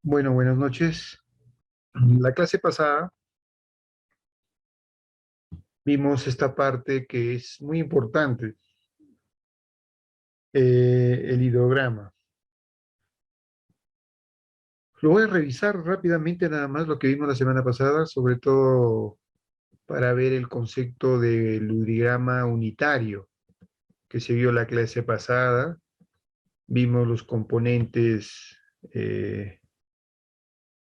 Bueno, buenas noches. La clase pasada vimos esta parte que es muy importante, el hidrograma. Lo voy a revisar rápidamente nada más lo que vimos la semana pasada, sobre todo para ver el concepto del hidrograma unitario que se vio la clase pasada. Vimos los componentes, eh,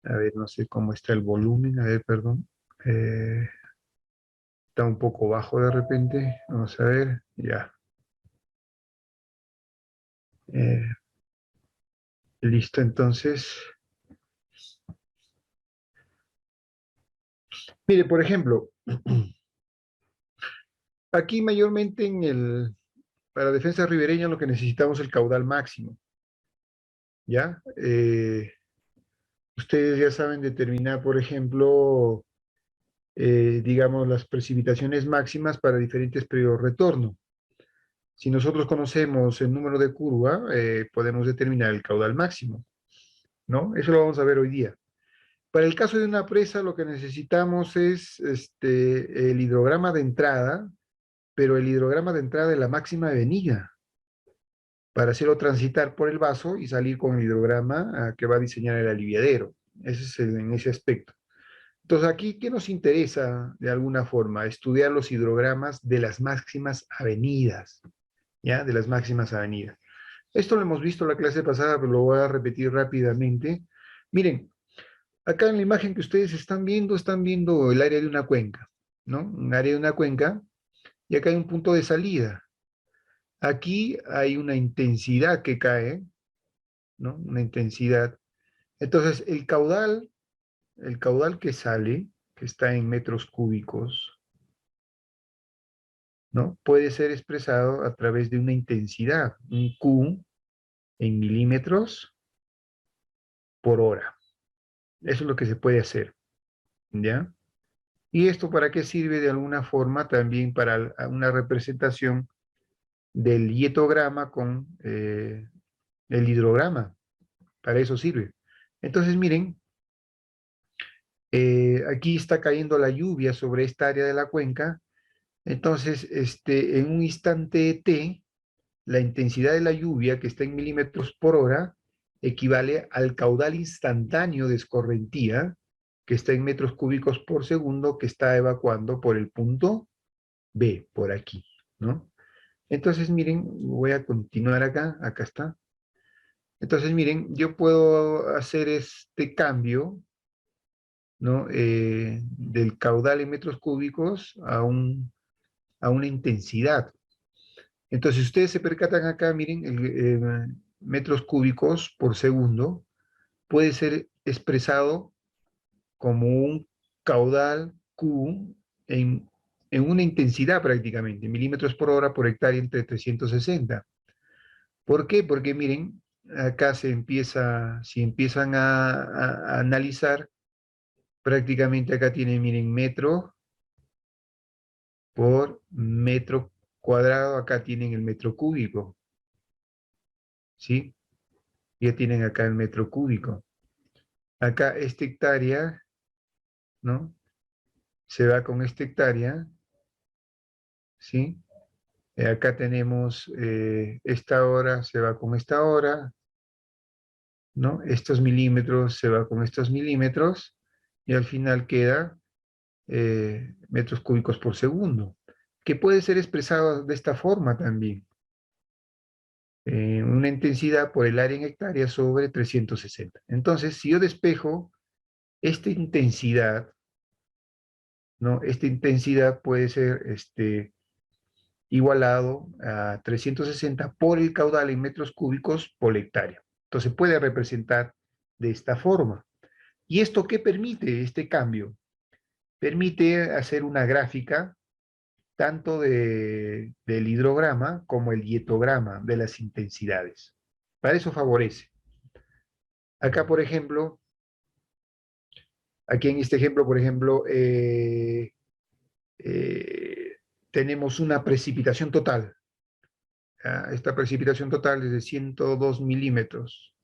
a ver, no sé cómo está el volumen, a ver, perdón. Eh, Está un poco bajo de repente, vamos a ver, ya. Eh, Listo, entonces. Mire, por ejemplo, aquí mayormente para defensa ribereña lo que necesitamos es el caudal máximo, ¿ya? Ustedes ya saben determinar, por ejemplo, digamos, las precipitaciones máximas para diferentes periodos de retorno. Si nosotros conocemos el número de curva, podemos determinar el caudal máximo, ¿no? Eso lo vamos a ver hoy día. Para el caso de una presa, lo que necesitamos es el hidrograma de entrada, pero el hidrograma de entrada de la máxima avenida, para hacerlo transitar por el vaso y salir con el hidrograma que va a diseñar el aliviadero. Ese es en ese aspecto. Entonces, aquí, ¿qué nos interesa de alguna forma? Estudiar los hidrogramas de las máximas avenidas, ¿ya? De las máximas avenidas. Esto lo hemos visto en la clase pasada, pero lo voy a repetir rápidamente. Miren, acá en la imagen que ustedes están viendo el área de una cuenca, ¿no? Un área de una cuenca, y acá hay un punto de salida. Aquí hay una intensidad que cae, ¿no? Una intensidad. Entonces, el caudal que sale, que está en metros cúbicos, ¿no? Puede ser expresado a través de una intensidad, un Q en milímetros por hora. Eso es lo que se puede hacer, ¿ya? ¿Y esto para qué sirve de alguna forma? También para una representación del hietograma con el hidrograma. Para eso sirve. Entonces, miren, aquí está cayendo la lluvia sobre esta área de la cuenca. Entonces, en un instante t, la intensidad de la lluvia, que está en milímetros por hora, equivale al caudal instantáneo de escorrentía, que está en metros cúbicos por segundo, que está evacuando por el punto B, por aquí, ¿no? Entonces, miren, voy a continuar acá está. Entonces, miren, yo puedo hacer este cambio, ¿no? Del caudal en metros cúbicos a una intensidad. Entonces, si ustedes se percatan acá, miren, metros cúbicos por segundo puede ser expresado como un caudal Q en una intensidad prácticamente, milímetros por hora por hectárea entre 360. ¿Por qué? Porque miren, acá si empiezan a analizar, prácticamente acá tienen, miren, metro por metro cuadrado, acá tienen el metro cúbico, ¿sí? Ya tienen acá el metro cúbico. Acá esta hectárea, ¿no? Se va con esta hectárea, ¿sí? Acá tenemos esta hora, se va con esta hora, ¿no? Estos milímetros se va con estos milímetros, y al final queda metros cúbicos por segundo, que puede ser expresado de esta forma también. Una intensidad por el área en hectáreas sobre 360. Entonces, si yo despejo esta intensidad, ¿no? Esta intensidad puede ser igualado a 360 por el caudal en metros cúbicos por hectárea. Entonces, puede representar de esta forma. ¿Y esto qué permite, este cambio? Permite hacer una gráfica tanto del hidrograma como el dietograma de las intensidades. Para eso favorece. Acá, por ejemplo, aquí en este ejemplo, por ejemplo, eh, tenemos una precipitación total. Esta precipitación total es de 102 milímetros,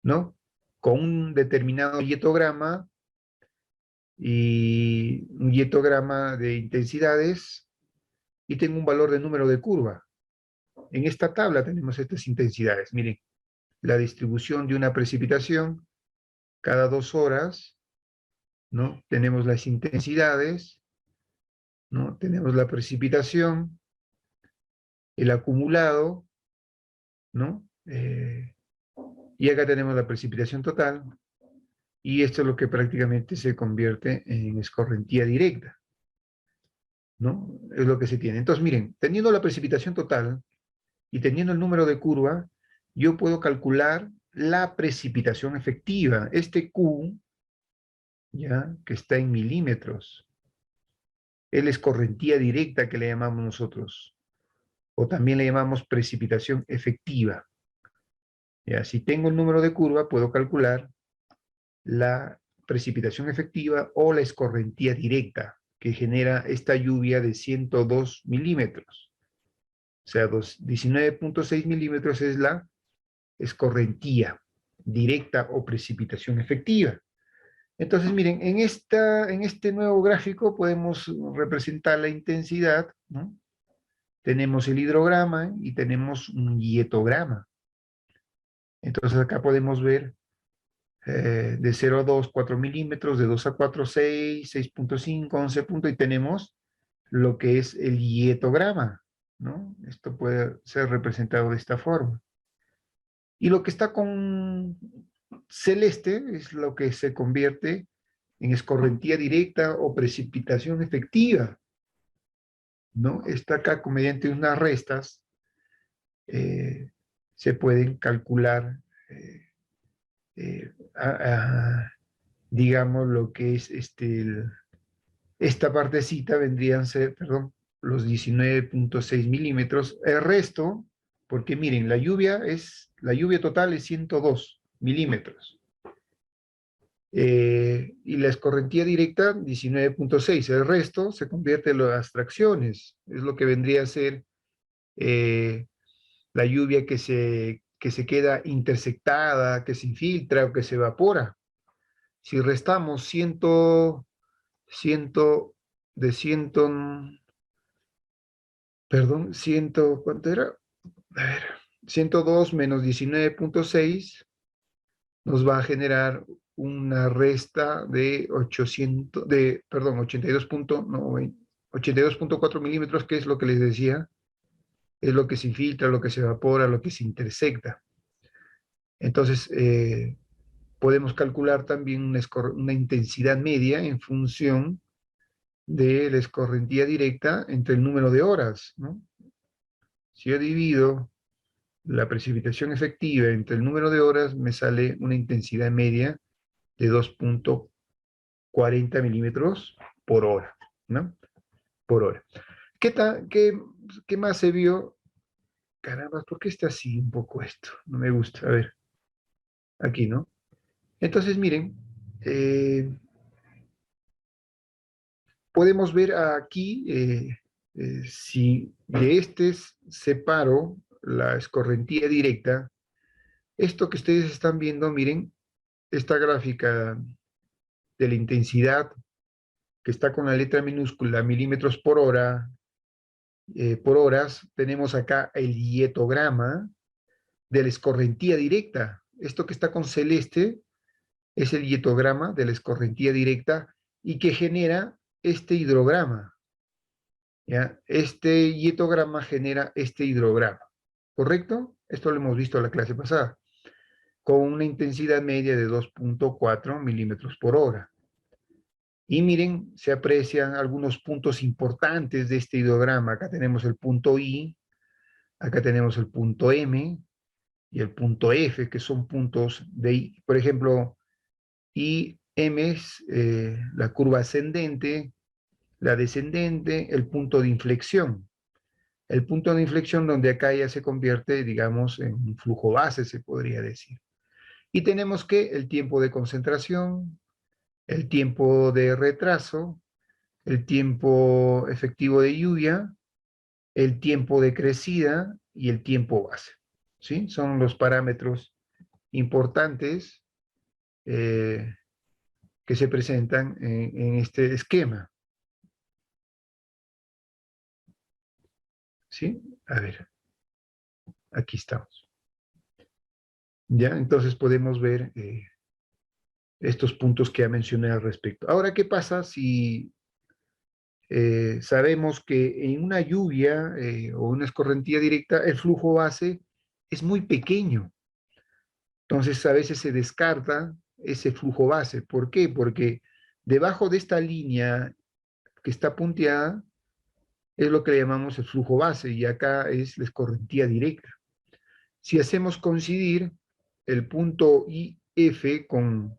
¿no? con un determinado hietograma y un hietograma de intensidades y tengo un valor de número de curva. En esta tabla tenemos estas intensidades. Miren, la distribución de una precipitación cada 2 horas, ¿no? Tenemos las intensidades, ¿no? Tenemos la precipitación, el acumulado, ¿no? Y acá tenemos la precipitación total, y esto es lo que prácticamente se convierte en escorrentía directa, ¿no? Es lo que se tiene. Entonces, miren, teniendo la precipitación total y teniendo el número de curva, yo puedo calcular la precipitación efectiva. Este Q, ya, que está en milímetros, es la escorrentía directa que le llamamos nosotros, o también le llamamos precipitación efectiva. Ya, si tengo el número de curva, puedo calcular la precipitación efectiva o la escorrentía directa que genera esta lluvia de 102 milímetros. O sea, 19.6 milímetros es la escorrentía directa o precipitación efectiva. Entonces, miren, en este nuevo gráfico podemos representar la intensidad, ¿no? Tenemos el hidrograma y tenemos un hietograma. Entonces acá podemos ver de 0 a 2, 4 milímetros, de 2 a 4, 6, 6.5, 11 puntos, y tenemos lo que es el hietograma, ¿no? Esto puede ser representado de esta forma. Y lo que está con celeste es lo que se convierte en escorrentía directa o precipitación efectiva, ¿no? Está acá mediante unas restas, se pueden calcular, digamos, lo que es esta partecita vendrían a ser, perdón, los 19.6 milímetros. El resto, porque miren, la lluvia total es 102 milímetros. Y la escorrentía directa 19.6. El resto se convierte en las fracciones. Es lo que vendría a ser la lluvia que se queda intersectada, que se infiltra o que se evapora. Si restamos 100 de 100, perdón, 100, ¿cuánto era? A ver, 102 menos 19.6 nos va a generar una resta de 82.4 milímetros, que es lo que les decía, es lo que se infiltra, lo que se evapora, lo que se intersecta. Entonces, podemos calcular también una intensidad media en función de la escorrentía directa entre el número de horas, ¿no? Si yo divido la precipitación efectiva entre el número de horas, me sale una intensidad media de 2.40 milímetros por hora, ¿no? Por hora. ¿Qué más se vio? Caramba, ¿por qué está así un poco esto? No me gusta. A ver, aquí, ¿no? Entonces, miren, podemos ver aquí, si de separo la escorrentía directa, esto que ustedes están viendo, miren, esta gráfica de la intensidad que está con la letra minúscula, milímetros por hora, por horas, tenemos acá el hietograma de la escorrentía directa. Esto que está con celeste es el hietograma de la escorrentía directa y que genera este hidrograma, ¿ya? Este hietograma genera este hidrograma, ¿correcto? Esto lo hemos visto en la clase pasada, con una intensidad media de 2.4 milímetros por hora. Y miren, se aprecian algunos puntos importantes de este hidrograma. Acá tenemos el punto I, acá tenemos el punto M y el punto F, que son puntos de, por ejemplo, I, M es la curva ascendente, la descendente, el punto de inflexión. El punto de inflexión donde acá ya se convierte, digamos, en un flujo base, se podría decir. Y tenemos que el tiempo de concentración, el tiempo de retraso, el tiempo efectivo de lluvia, el tiempo de crecida y el tiempo base. ¿Sí? Son los parámetros importantes que se presentan en este esquema. ¿Sí? A ver, aquí estamos. ¿Ya? Entonces podemos ver estos puntos que ya mencioné al respecto. Ahora, ¿qué pasa si sabemos que en una lluvia o una escorrentía directa el flujo base es muy pequeño? Entonces a veces se descarta ese flujo base. ¿Por qué? Porque debajo de esta línea que está punteada es lo que le llamamos el flujo base y acá es la escorrentía directa. Si hacemos coincidir el punto IF con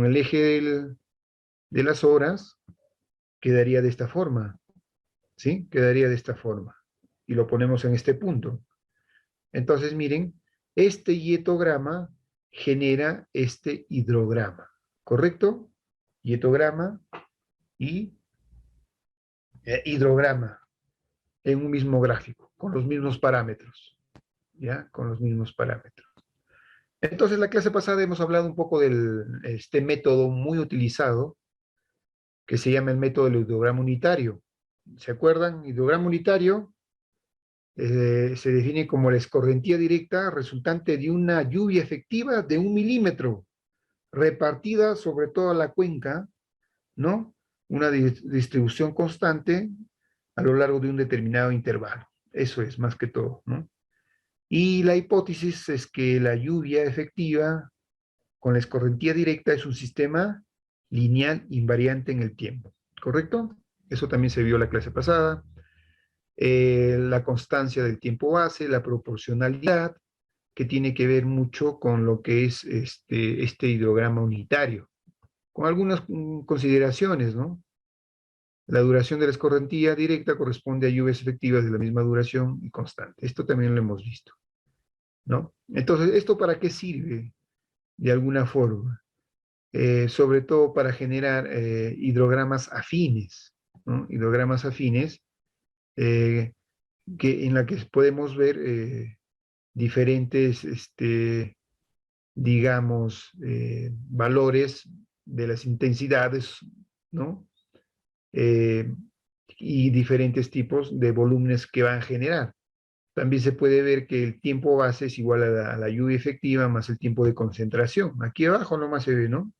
el eje de las horas, quedaría de esta forma, ¿sí? Quedaría de esta forma. Y lo ponemos en este punto. Entonces, miren, este hietograma genera este hidrograma, ¿correcto? Hietograma y hidrograma en un mismo gráfico, con los mismos parámetros, ¿ya? Con los mismos parámetros. Entonces, la clase pasada hemos hablado un poco de este método muy utilizado, que se llama el método del hidrograma unitario. ¿Se acuerdan? Hidrograma unitario se define como la escorrentía directa resultante de una lluvia efectiva de 1 milímetro, repartida sobre toda la cuenca, ¿no? Una distribución constante a lo largo de un determinado intervalo. Eso es, más que todo, ¿no? Y la hipótesis es que la lluvia efectiva con la escorrentía directa es un sistema lineal invariante en el tiempo, ¿correcto? Eso también se vio la clase pasada. La constancia del tiempo base, la proporcionalidad, que tiene que ver mucho con lo que es este hidrograma unitario, con algunas consideraciones, ¿no? La duración de la escorrentía directa corresponde a lluvias efectivas de la misma duración y constante. Esto también lo hemos visto, ¿no? Entonces, ¿esto para qué sirve? De alguna forma. Sobre todo para generar hidrogramas afines, ¿no? Hidrogramas afines en la que podemos ver diferentes, digamos, valores de las intensidades, ¿no? Eh, y diferentes tipos de volúmenes que van a generar. También se puede ver que el tiempo base es igual a la lluvia efectiva más el tiempo de concentración. Aquí abajo nomás se ve, ¿no?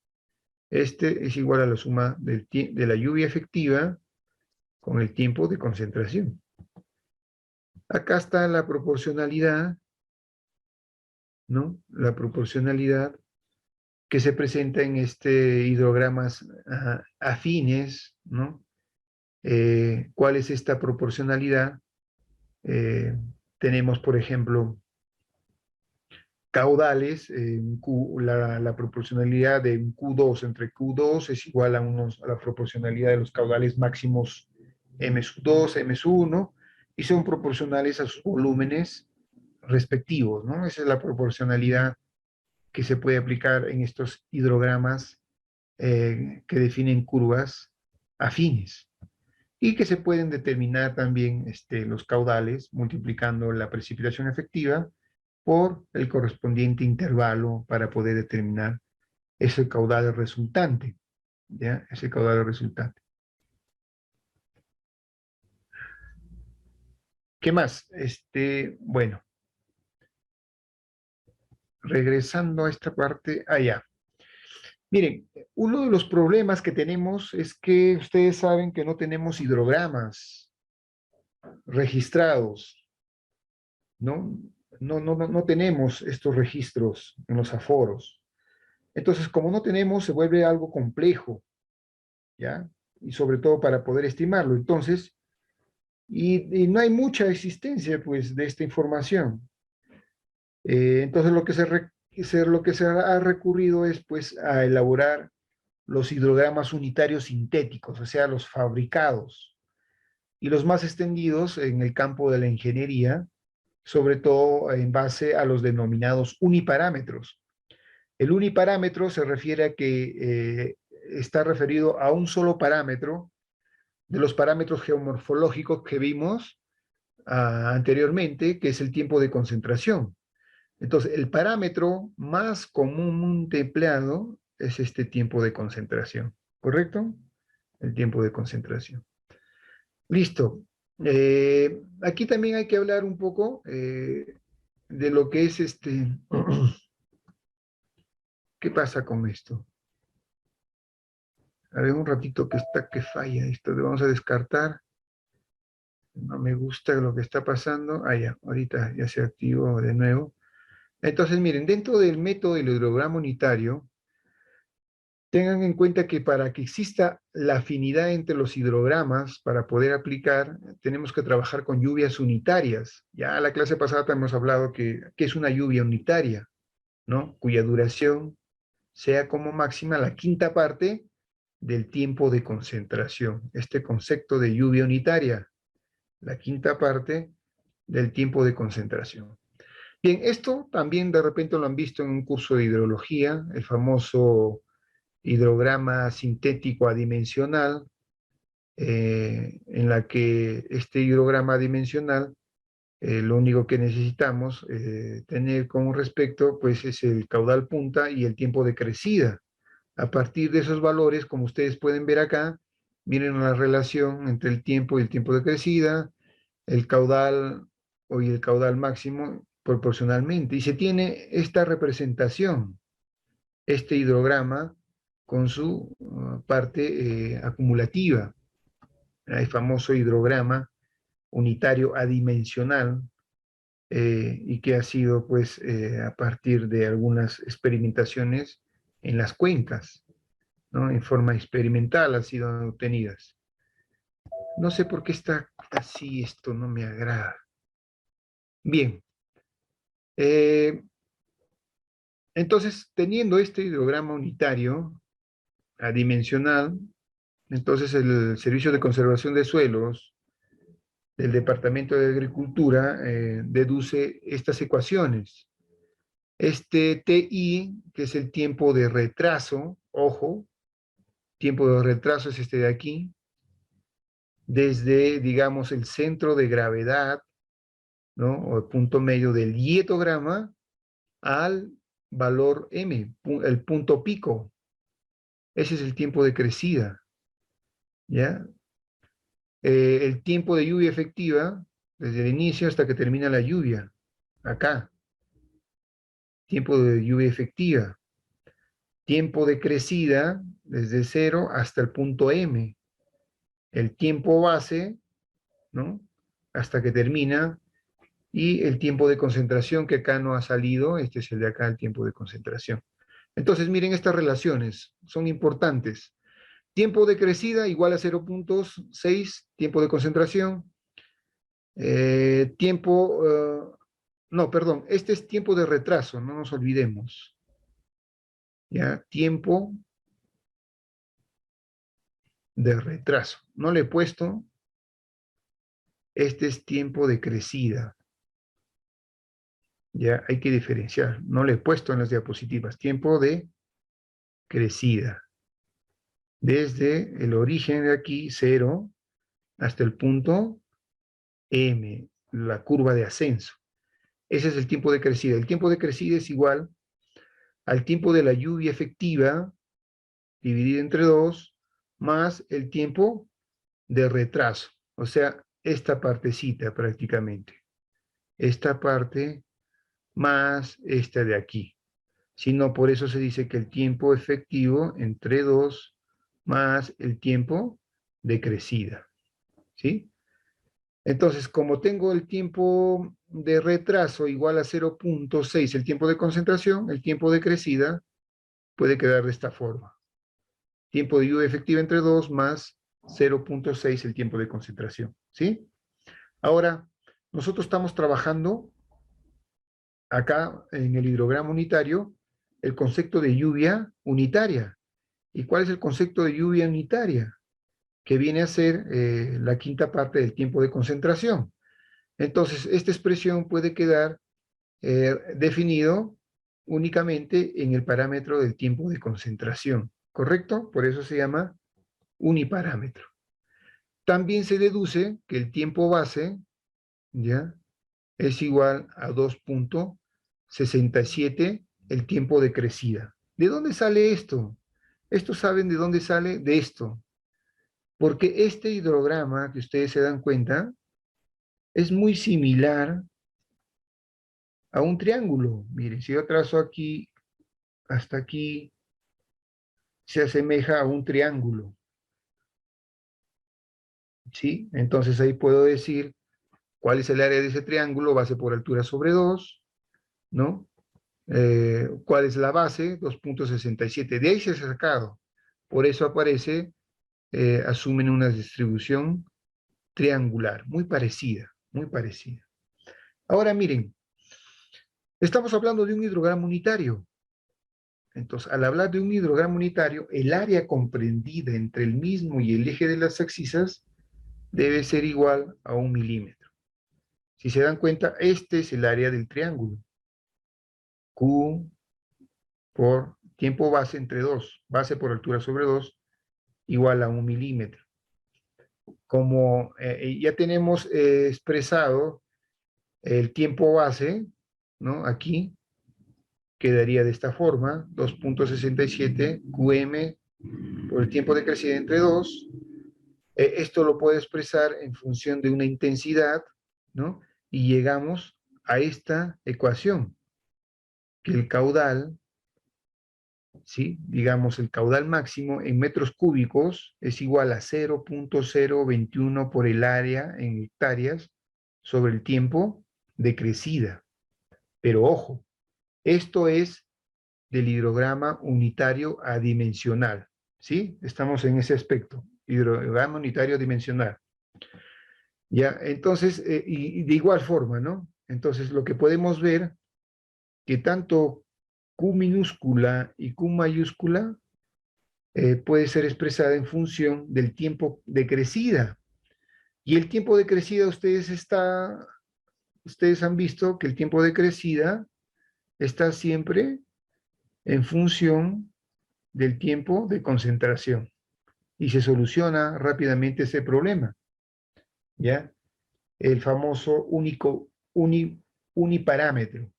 Este es igual a la suma de la lluvia efectiva con el tiempo de concentración. Acá está la proporcionalidad, ¿no? La proporcionalidad que se presenta en hidrogramas afines, ¿no? ¿Cuál es esta proporcionalidad? Tenemos, por ejemplo, caudales, la proporcionalidad de un Q2 entre Q2 es igual a la proporcionalidad de los caudales máximos M2, M1, y son proporcionales a sus volúmenes respectivos, ¿no? Esa es la proporcionalidad que se puede aplicar en estos hidrogramas que definen curvas afines y que se pueden determinar también los caudales multiplicando la precipitación efectiva por el correspondiente intervalo para poder determinar ese caudal resultante, ¿ya? Ese caudal resultante. ¿Qué más? Bueno, regresando a esta parte, allá. Miren, uno de los problemas que tenemos es que ustedes saben que no tenemos hidrogramas registrados, ¿no? No tenemos estos registros en los aforos. Entonces, como no tenemos, se vuelve algo complejo, ¿ya? Y sobre todo para poder estimarlo. Entonces, y no hay mucha existencia, pues, de esta información. Entonces, lo que se ha recurrido es, pues, a elaborar los hidrogramas unitarios sintéticos, o sea, los fabricados, y los más extendidos en el campo de la ingeniería, sobre todo en base a los denominados uniparámetros. El uniparámetro se refiere a que está referido a un solo parámetro de los parámetros geomorfológicos que vimos anteriormente, que es el tiempo de concentración. Entonces, el parámetro más comúnmente empleado es este tiempo de concentración, ¿correcto? El tiempo de concentración. Listo. Aquí también hay que hablar un poco de lo que es ¿qué pasa con esto? A ver, un ratito que está que falla esto. Le vamos a descartar. No me gusta lo que está pasando. Ah, ya, ahorita ya se activó de nuevo. Entonces, miren, dentro del método del hidrograma unitario, tengan en cuenta que para que exista la afinidad entre los hidrogramas, para poder aplicar, tenemos que trabajar con lluvias unitarias. Ya la clase pasada hemos hablado que es una lluvia unitaria, ¿no? Cuya duración sea como máxima la quinta parte del tiempo de concentración. Este concepto de lluvia unitaria, la quinta parte del tiempo de concentración. Bien, esto también de repente lo han visto en un curso de hidrología, el famoso hidrograma sintético adimensional, en la que este hidrograma adimensional, lo único que necesitamos tener con respecto, pues es el caudal punta y el tiempo de crecida. A partir de esos valores, como ustedes pueden ver acá, miren la relación entre el tiempo y el tiempo de crecida, el caudal y el caudal máximo proporcionalmente. Y se tiene esta representación, este hidrograma, con su parte acumulativa, el famoso hidrograma unitario adimensional, y que ha sido pues a partir de algunas experimentaciones en las cuencas, ¿no? En forma experimental han sido obtenidas. No sé por qué está así, esto no me agrada. Bien, entonces teniendo este hidrograma unitario adimensional, entonces el Servicio de Conservación de Suelos del Departamento de Agricultura deduce estas ecuaciones. Este TI, que es el tiempo de retraso, ojo, tiempo de retraso es este de aquí, desde, digamos, el centro de gravedad, ¿no? O el punto medio del dietograma al valor M, el punto pico. Ese es el tiempo de crecida, ¿ya? El tiempo de lluvia efectiva, desde el inicio hasta que termina la lluvia, acá. Tiempo de lluvia efectiva. Tiempo de crecida, desde 0 hasta el punto M. El tiempo base, ¿no? Hasta que termina. Y el tiempo de concentración, que acá no ha salido, este es el de acá, el tiempo de concentración. Entonces, miren estas relaciones, son importantes. Tiempo de crecida igual a 0.6, tiempo de concentración. No, perdón, este es tiempo de retraso, no nos olvidemos. ¿Ya? Tiempo de retraso. No le he puesto, este es tiempo de crecida. Ya hay que diferenciar, no le he puesto en las diapositivas, tiempo de crecida. Desde el origen de aquí, 0, hasta el punto M, la curva de ascenso. Ese es el tiempo de crecida. El tiempo de crecida es igual al tiempo de la lluvia efectiva, dividido entre 2, más el tiempo de retraso. O sea, esta partecita prácticamente. Esta parte más esta de aquí. Si no, por eso se dice que el tiempo efectivo entre 2 más el tiempo de crecida. ¿Sí? Entonces, como tengo el tiempo de retraso igual a 0.6, el tiempo de concentración, el tiempo de crecida puede quedar de esta forma. Tiempo de lluvia efectiva entre 2 más 0.6 el tiempo de concentración. ¿Sí? Ahora, nosotros estamos trabajando acá en el hidrograma unitario el concepto de lluvia unitaria. ¿Y cuál es el concepto de lluvia unitaria? Que viene a ser la quinta parte del tiempo de concentración. Entonces, esta expresión puede quedar definido únicamente en el parámetro del tiempo de concentración, ¿correcto? Por eso se llama uniparámetro. También se deduce que el tiempo base, ¿ya?, es igual a 2.67 el tiempo de crecida. ¿De dónde sale esto? Estos saben de dónde sale de esto. Porque este hidrograma, que ustedes se dan cuenta, es muy similar a un triángulo. Miren, si yo trazo aquí hasta aquí, se asemeja a un triángulo, ¿sí? Entonces ahí puedo decir cuál es el área de ese triángulo, base por altura sobre 2, ¿no? ¿Cuál es la base? 2,67. De ahí se ha sacado. Por eso aparece, asumen una distribución triangular, muy parecida, muy parecida. Ahora miren, estamos hablando de un hidrograma unitario. Entonces, al hablar de un hidrograma unitario, el área comprendida entre el mismo y el eje de las abscisas debe ser igual a 1 milímetro. Si se dan cuenta, este es el área del triángulo. Q por tiempo base entre 2, base por altura sobre 2, igual a 1 milímetro. Como ya tenemos expresado el tiempo base, ¿no? Aquí quedaría de esta forma, 2,67 qm por el tiempo de crecida entre 2. Esto lo puedo expresar en función de una intensidad, ¿no? Y llegamos a esta ecuación, que el caudal, ¿sí? Digamos, el caudal máximo en metros cúbicos es igual a 0,021 por el área en hectáreas sobre el tiempo de crecida. Pero ojo, esto es del hidrograma unitario adimensional, ¿sí? Estamos en ese aspecto, hidrograma unitario dimensional. Ya, entonces, y de igual forma, ¿no? Entonces, lo que podemos ver, que tanto Q minúscula y Q mayúscula puede ser expresada en función del tiempo de crecida. Y el tiempo de crecida, ustedes han visto que el tiempo de crecida está siempre en función del tiempo de concentración. Y se soluciona rápidamente ese problema, ¿ya? El famoso uniparámetro.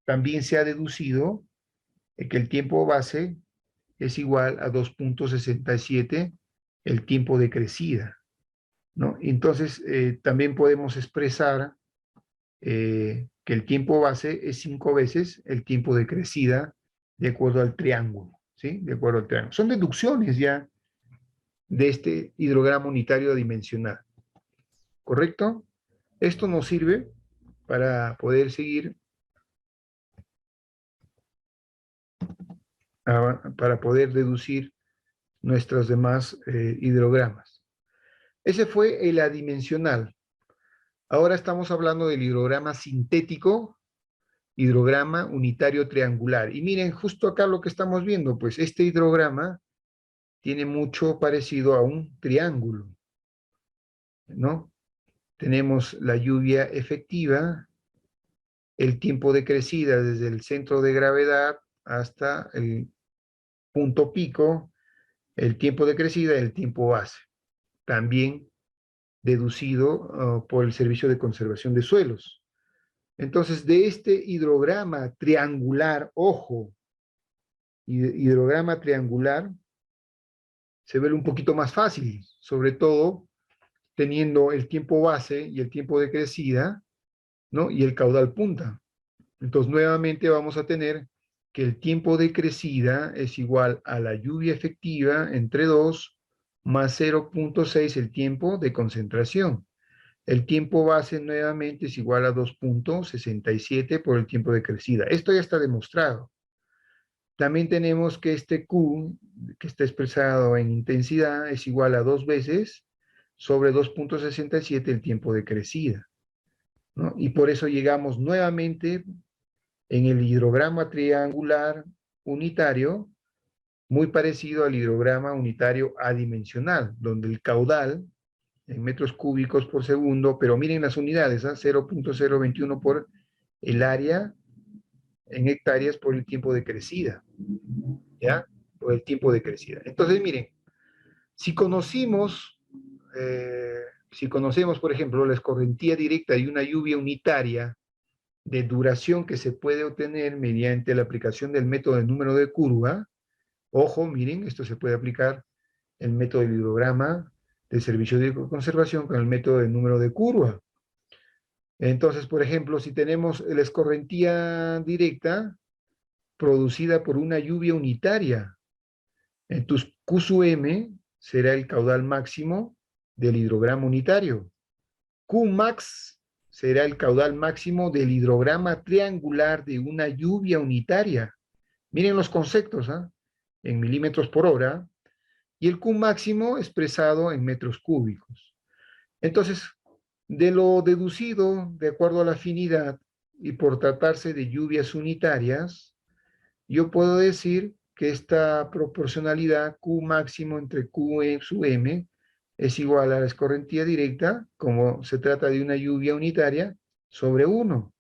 También se ha deducido que el tiempo base es igual a 2,67 el tiempo de crecida, ¿no? Entonces, también podemos expresar que el tiempo base es 5 veces el tiempo de crecida de acuerdo al triángulo, ¿sí? De acuerdo al triángulo. Son deducciones ya de este hidrograma unitario dimensional, ¿correcto? Esto nos sirve para poder seguir, para poder deducir nuestros demás hidrogramas. Ese fue el adimensional. Ahora estamos hablando del hidrograma sintético, hidrograma unitario triangular. Y miren, justo acá lo que estamos viendo, pues este hidrograma tiene mucho parecido a un triángulo, ¿no? Tenemos la lluvia efectiva, el tiempo de crecida desde el centro de gravedad hasta el punto pico, el tiempo de crecida y el tiempo base. También deducido por el Servicio de Conservación de Suelos. Entonces, de este hidrograma triangular, ojo, hidrograma triangular, se ve un poquito más fácil, sobre todo teniendo el tiempo base y el tiempo de crecida, ¿no? Y el caudal punta. Entonces, nuevamente vamos a tener que el tiempo de crecida es igual a la lluvia efectiva entre 2 más 0,6 el tiempo de concentración. El tiempo base nuevamente es igual a 2,67 por el tiempo de crecida. Esto ya está demostrado. También tenemos que este Q, que está expresado en intensidad, es igual a 2 veces sobre 2,67 el tiempo de crecida, ¿no? Y por eso llegamos nuevamente en el hidrograma triangular unitario, muy parecido al hidrograma unitario adimensional, donde el caudal en metros cúbicos por segundo, pero miren las unidades, 0,021 por el área en hectáreas por el tiempo de crecida, ¿ya? Por el tiempo de crecida. Entonces, miren, si conocimos, si conocemos, por ejemplo, la escorrentía directa y una lluvia unitaria, de duración que se puede obtener mediante la aplicación del método de número de curva. Ojo, miren, esto se puede aplicar el método del hidrograma de servicio de conservación con el método de número de curva. Entonces, por ejemplo, si tenemos la escorrentía directa producida por una lluvia unitaria, entonces Q sub M será el caudal máximo del hidrograma unitario. Qmax será el caudal máximo del hidrograma triangular de una lluvia unitaria. Miren los conceptos, ¿eh? En milímetros por hora, y el Q máximo expresado en metros cúbicos. Entonces, de lo deducido de acuerdo a la afinidad y por tratarse de lluvias unitarias, yo puedo decir que esta proporcionalidad Q máximo entre Q sub M es igual a la escorrentía directa, como se trata de una lluvia unitaria, sobre 1.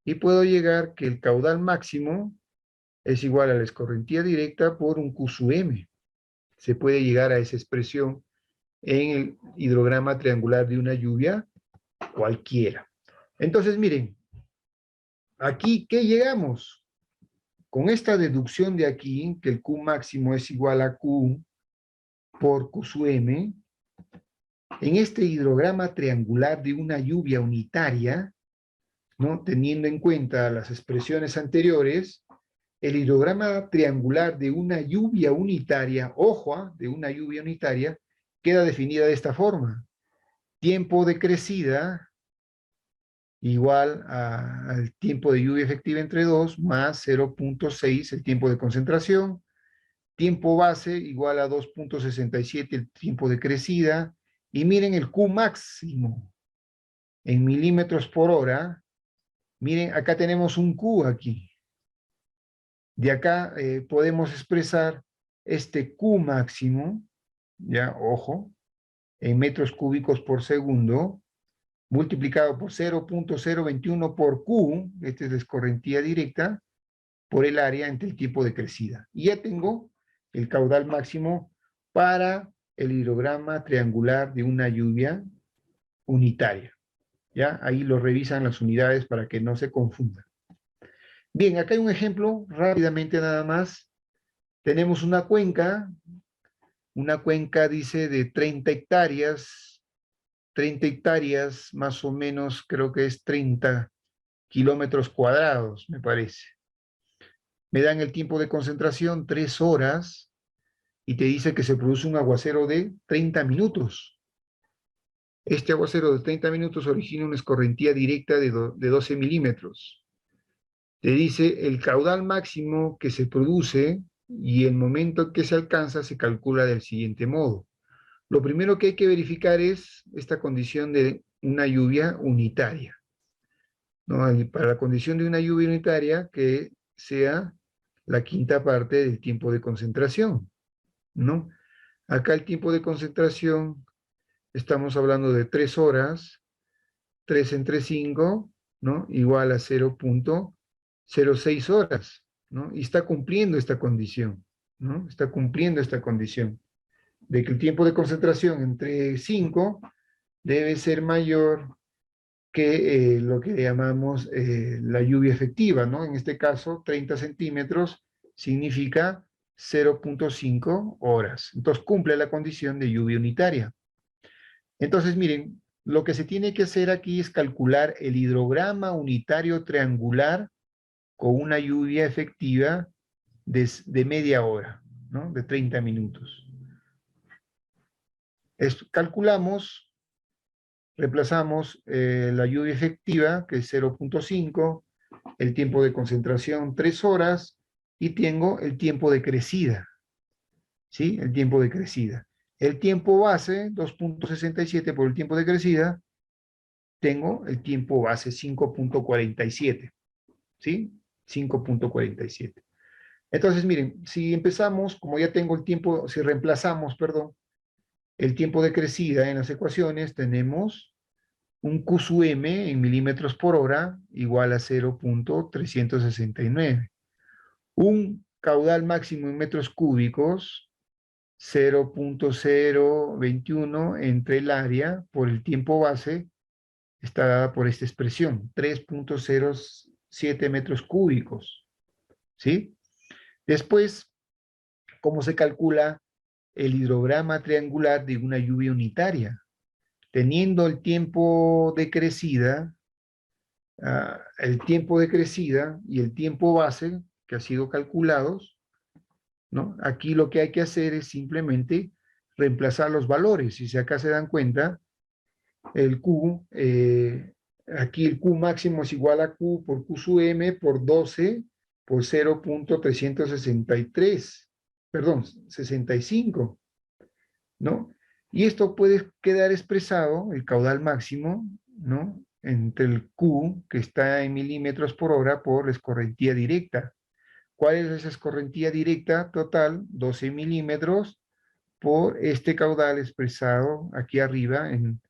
Y puedo llegar que el caudal máximo es igual a la escorrentía directa por un Q sub M. Se puede llegar a esa expresión en el hidrograma triangular de una lluvia cualquiera. Entonces, miren, aquí, ¿qué llegamos? Con esta deducción de aquí, que el Q máximo es igual a Q por Q sub M, en este hidrograma triangular de una lluvia unitaria, ¿no? Teniendo en cuenta las expresiones anteriores, el hidrograma triangular de una lluvia unitaria, ojo, de una lluvia unitaria, queda definida de esta forma. Tiempo de crecida igual al tiempo de lluvia efectiva entre 2 más 0.6 el tiempo de concentración. Tiempo base igual a 2.67 el tiempo de crecida. Y miren el Q máximo en milímetros por hora. Miren, acá tenemos un Q aquí. De acá podemos expresar este Q máximo, ya, ojo, en metros cúbicos por segundo, multiplicado por 0.021 por Q, esta es la escorrentía directa, por el área entre el tiempo de crecida. Y ya tengo el caudal máximo para el hidrograma triangular de una lluvia unitaria. ¿Ya? Ahí lo revisan las unidades para que no se confundan. Bien, acá hay un ejemplo, rápidamente nada más. Tenemos una cuenca dice de 30 hectáreas más o menos, creo que es 30 kilómetros cuadrados, me parece. Me dan el tiempo de concentración, 3 horas, y te dice que se produce un aguacero de 30 minutos. Este aguacero de 30 minutos origina una escorrentía directa de 12 milímetros. Te dice el caudal máximo que se produce y el momento en que se alcanza se calcula del siguiente modo. Lo primero que hay que verificar es esta condición de una lluvia unitaria, ¿no? Para la condición de una lluvia unitaria que sea la quinta parte del tiempo de concentración, ¿no? Acá el tiempo de concentración, estamos hablando de 3 horas, 3 entre 5, ¿no? Igual a 0.06 horas, ¿no? Y está cumpliendo esta condición, ¿no? Está cumpliendo esta condición de que el tiempo de concentración entre 5 debe ser mayor que lo que llamamos la lluvia efectiva, ¿no? En este caso, 30 centímetros significa 0.5 horas. Entonces, cumple la condición de lluvia unitaria. Entonces, miren, lo que se tiene que hacer aquí es calcular el hidrograma unitario triangular con una lluvia efectiva de media hora, ¿no? De 30 minutos. Calculamos, reemplazamos la lluvia efectiva, que es 0.5, el tiempo de concentración 3 horas, y tengo el tiempo de crecida, ¿sí? El tiempo de crecida. El tiempo base, 2.67 por el tiempo de crecida, tengo el tiempo base 5.47, ¿sí? 5.47. Entonces, miren, si empezamos, como ya tengo el tiempo, si reemplazamos, perdón, el tiempo de crecida en las ecuaciones, tenemos un Q sub M en milímetros por hora igual a 0.369. Un caudal máximo en metros cúbicos, 0.021 entre el área por el tiempo base, está dada por esta expresión, 3.07 metros cúbicos, ¿sí? Después, ¿cómo se calcula el hidrograma triangular de una lluvia unitaria? Teniendo el tiempo de crecida, y el tiempo base que ha sido calculados, ¿no? Aquí lo que hay que hacer es simplemente reemplazar los valores. Si acá se dan cuenta, el Q, aquí el Q máximo es igual a Q por Q sub M por 12 por 0.363, perdón, 65, ¿no? Y esto puede quedar expresado, el caudal máximo, ¿no? Entre el Q, que está en milímetros por hora, por la escorrentía directa. ¿Cuál es esa escorrentía directa total? 12 milímetros por este caudal expresado aquí arriba en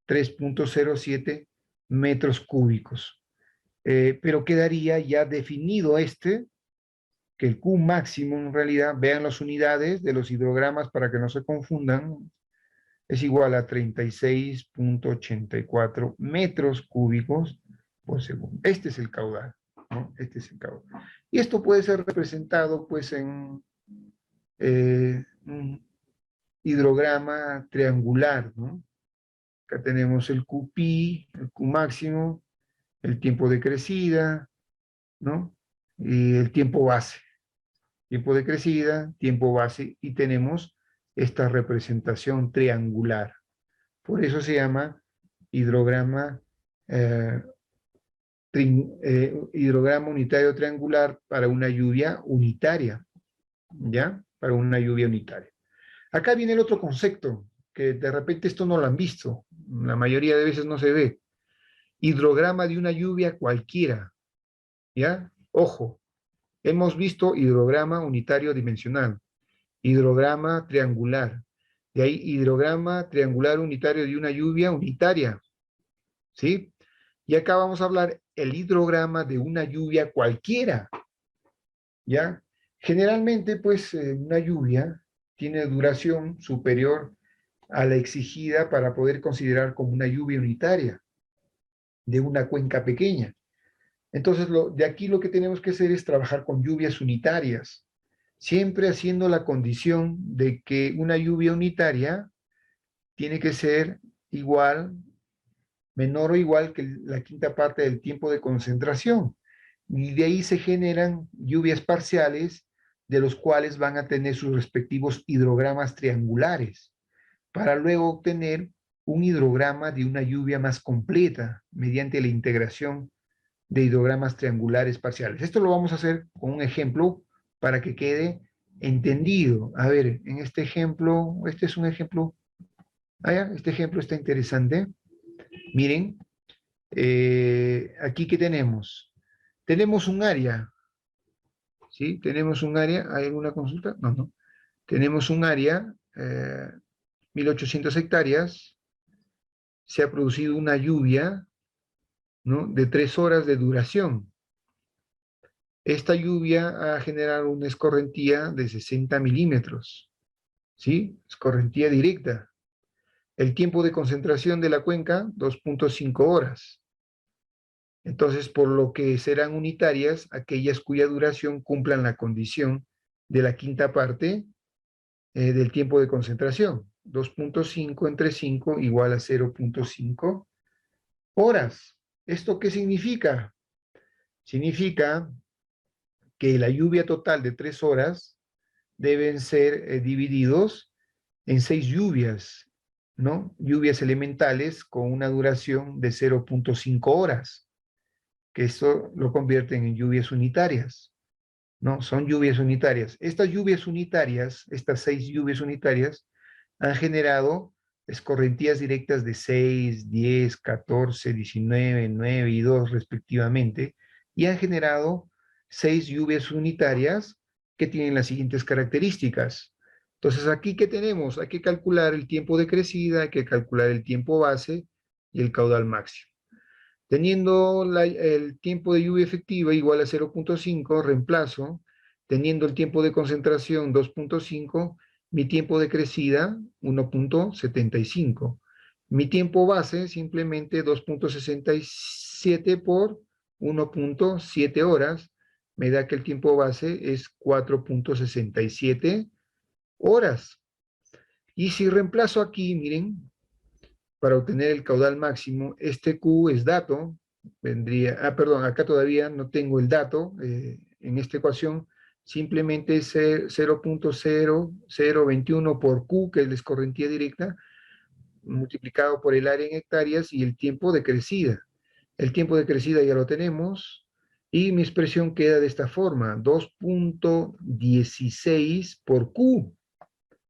3.07 metros cúbicos. Pero quedaría ya definido que el Q máximo en realidad, vean las unidades de los hidrogramas para que no se confundan, es igual a 36.84 metros cúbicos por segundo. Este es el caudal, ¿no? Este es el caudal. Y esto puede ser representado pues en un hidrograma triangular, ¿no? Acá tenemos el QP, el Q máximo, el tiempo de crecida, ¿no? Y el tiempo base. Tiempo de crecida, tiempo base, y tenemos esta representación triangular. Por eso se llama hidrograma, hidrograma unitario triangular para una lluvia unitaria, ¿ya? Para una lluvia unitaria. Acá viene el otro concepto, que de repente esto no lo han visto, la mayoría de veces no se ve. Hidrograma de una lluvia cualquiera, ¿ya? Ojo, hemos visto hidrograma unitario dimensional, hidrograma triangular, de ahí hidrograma triangular unitario de una lluvia unitaria, ¿sí? Y acá vamos a hablar el hidrograma de una lluvia cualquiera, ¿ya? Generalmente, pues, una lluvia tiene duración superior a la exigida para poder considerar como una lluvia unitaria de una cuenca pequeña. Entonces, de aquí lo que tenemos que hacer es trabajar con lluvias unitarias, siempre haciendo la condición de que una lluvia unitaria tiene que ser igual, menor o igual que la quinta parte del tiempo de concentración. Y de ahí se generan lluvias parciales, de los cuales van a tener sus respectivos hidrogramas triangulares, para luego obtener un hidrograma de una lluvia más completa mediante la integración de hidrogramas triangulares parciales. Esto lo vamos a hacer con un ejemplo para que quede entendido. A ver, en este ejemplo, este es un ejemplo, este ejemplo está interesante. Miren, aquí que tenemos. Tenemos un área, ¿sí? Tenemos un área, ¿hay alguna consulta? No, no. Tenemos un área, 1800 hectáreas, se ha producido una lluvia, ¿no? De 3 horas de duración. Esta lluvia ha generado una escorrentía de 60 milímetros, ¿sí? Escorrentía directa. El tiempo de concentración de la cuenca, 2.5 horas. Entonces, por lo que serán unitarias aquellas cuya duración cumplan la condición de la quinta parte del tiempo de concentración. 2.5 entre 5 igual a 0.5 horas. ¿Esto qué significa? Significa que la lluvia total de 3 horas deben ser divididos en 6 lluvias, ¿no? Lluvias elementales con una duración de 0.5 horas, que esto lo convierten en lluvias unitarias, ¿no? Son lluvias unitarias. Estas lluvias unitarias, estas 6 lluvias unitarias, han generado escorrentías directas de 6, 10, 14, 19, 9 y 2 respectivamente, y han generado 6 lluvias unitarias que tienen las siguientes características. Entonces, aquí, ¿qué tenemos? Hay que calcular el tiempo de crecida, hay que calcular el tiempo base y el caudal máximo. Teniendo el tiempo de lluvia efectiva igual a 0.5, reemplazo. Teniendo el tiempo de concentración 2.5, mi tiempo de crecida 1.75. Mi tiempo base, simplemente 2.67 por 1.7 horas, me da que el tiempo base es 4.67 horas. Y si reemplazo aquí, miren, para obtener el caudal máximo, este Q es dato, vendría, perdón, acá todavía no tengo el dato en esta ecuación, simplemente es 0.0021 por Q, que es la escorrentía directa, multiplicado por el área en hectáreas y el tiempo de crecida. El tiempo de crecida ya lo tenemos y mi expresión queda de esta forma, 2.16 por Q,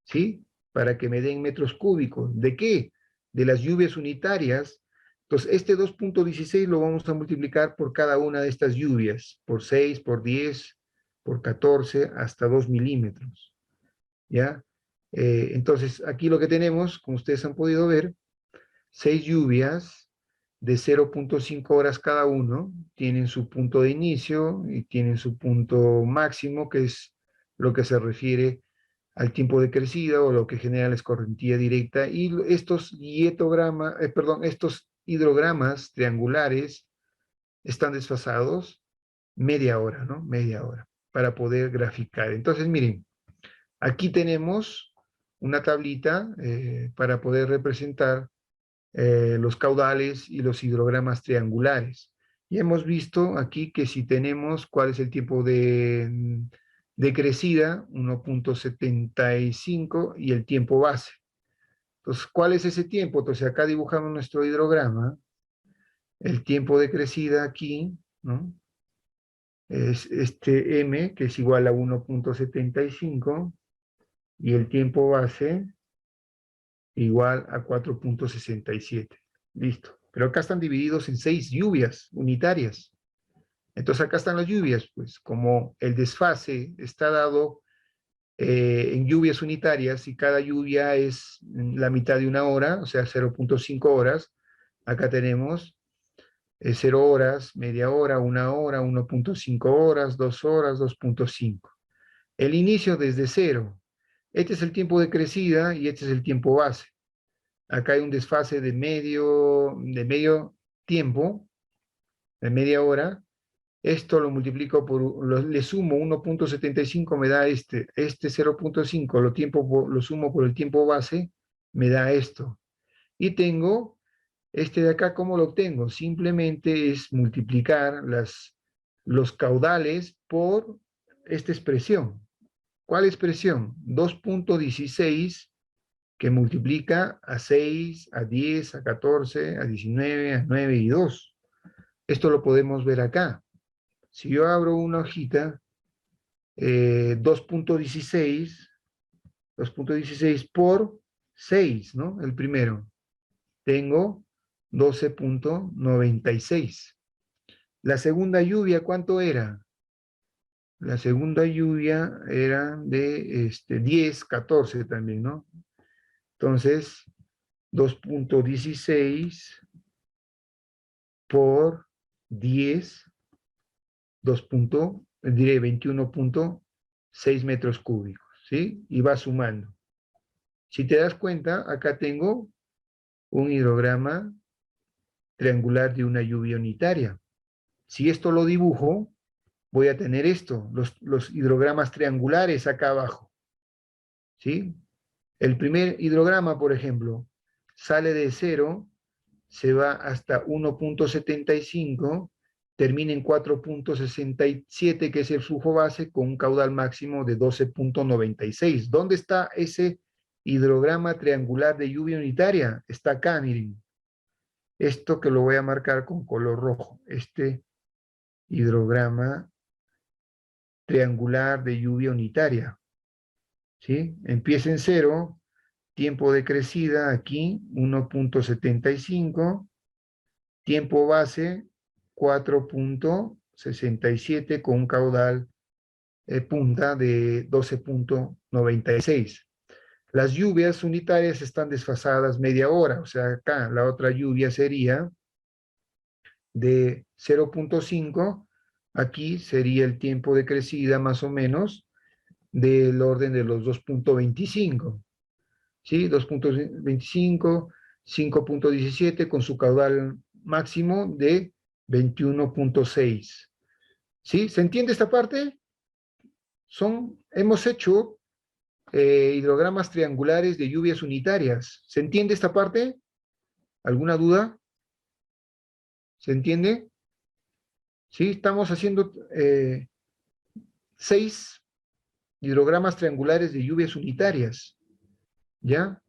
¿sí? Para que me den metros cúbicos. ¿De qué? De las lluvias unitarias. Entonces, este 2.16 lo vamos a multiplicar por cada una de estas lluvias, por 6, por 10, por 14, hasta 2 milímetros, ¿ya? Entonces, aquí lo que tenemos, como ustedes han podido ver, 6 lluvias de 0.5 horas cada uno, tienen su punto de inicio y tienen su punto máximo, que es lo que se refiere al tiempo de crecida o lo que genera la escorrentía directa, y estos estos hidrogramas triangulares están desfasados media hora, ¿no? Media hora, para poder graficar. Entonces, miren, aquí tenemos una tablita para poder representar los caudales y los hidrogramas triangulares. Y hemos visto aquí que si tenemos cuál es el tiempo de crecida, 1.75, y el tiempo base. Entonces, ¿cuál es ese tiempo? Entonces, acá dibujamos nuestro hidrograma. El tiempo de crecida aquí, ¿no? Es este M, que es igual a 1.75, y el tiempo base igual a 4.67. Listo. Pero acá están divididos en 6 lluvias unitarias. Entonces acá están las lluvias, pues como el desfase está dado en lluvias unitarias y cada lluvia es la mitad de una hora, o sea, 0.5 horas, acá tenemos 0 horas, media hora, 1.5 horas, 2 horas, 2.5. El inicio desde 0. Este es el tiempo de crecida y este es el tiempo base. Acá hay un desfase de medio tiempo, de media hora. Esto lo multiplico le sumo 1.75, me da este 0.5, lo sumo por el tiempo base, me da esto. Y tengo este de acá, ¿cómo lo obtengo? Simplemente es multiplicar los caudales por esta expresión. ¿Cuál expresión? 2.16 que multiplica a 6, a 10, a 14, a 19, a 9 y 2. Esto lo podemos ver acá. Si yo abro una hojita, 2.16 por 6, ¿no? El primero. Tengo 12.96. La segunda lluvia, ¿cuánto era? La segunda lluvia era de 10, 14 también, ¿no? Entonces, 2.16 por 10, diré 21.6 metros cúbicos, ¿sí? Y va sumando. Si te das cuenta, acá tengo un hidrograma triangular de una lluvia unitaria. Si esto lo dibujo, voy a tener esto, los hidrogramas triangulares acá abajo, ¿sí? El primer hidrograma, por ejemplo, sale de 0, se va hasta 1.75, termina en 4.67, que es el flujo base, con un caudal máximo de 12.96. ¿Dónde está ese hidrograma triangular de lluvia unitaria? Está acá, miren. Esto que lo voy a marcar con color rojo. Este hidrograma triangular de lluvia unitaria. ¿Sí? Empieza en 0, tiempo de crecida aquí, 1.75, tiempo base 4.67 con un caudal punta de 12.96. Las lluvias unitarias están desfasadas media hora, o sea, acá la otra lluvia sería de 0.5, aquí sería el tiempo de crecida más o menos del orden de los 2.25, ¿sí? 2.25, 5.17 con su caudal máximo de 21.6. ¿Sí? ¿Se entiende esta parte? Hemos hecho hidrogramas triangulares de lluvias unitarias. ¿Se entiende esta parte? ¿Alguna duda? ¿Se entiende? Sí, estamos haciendo 6 hidrogramas triangulares de lluvias unitarias. ¿Ya?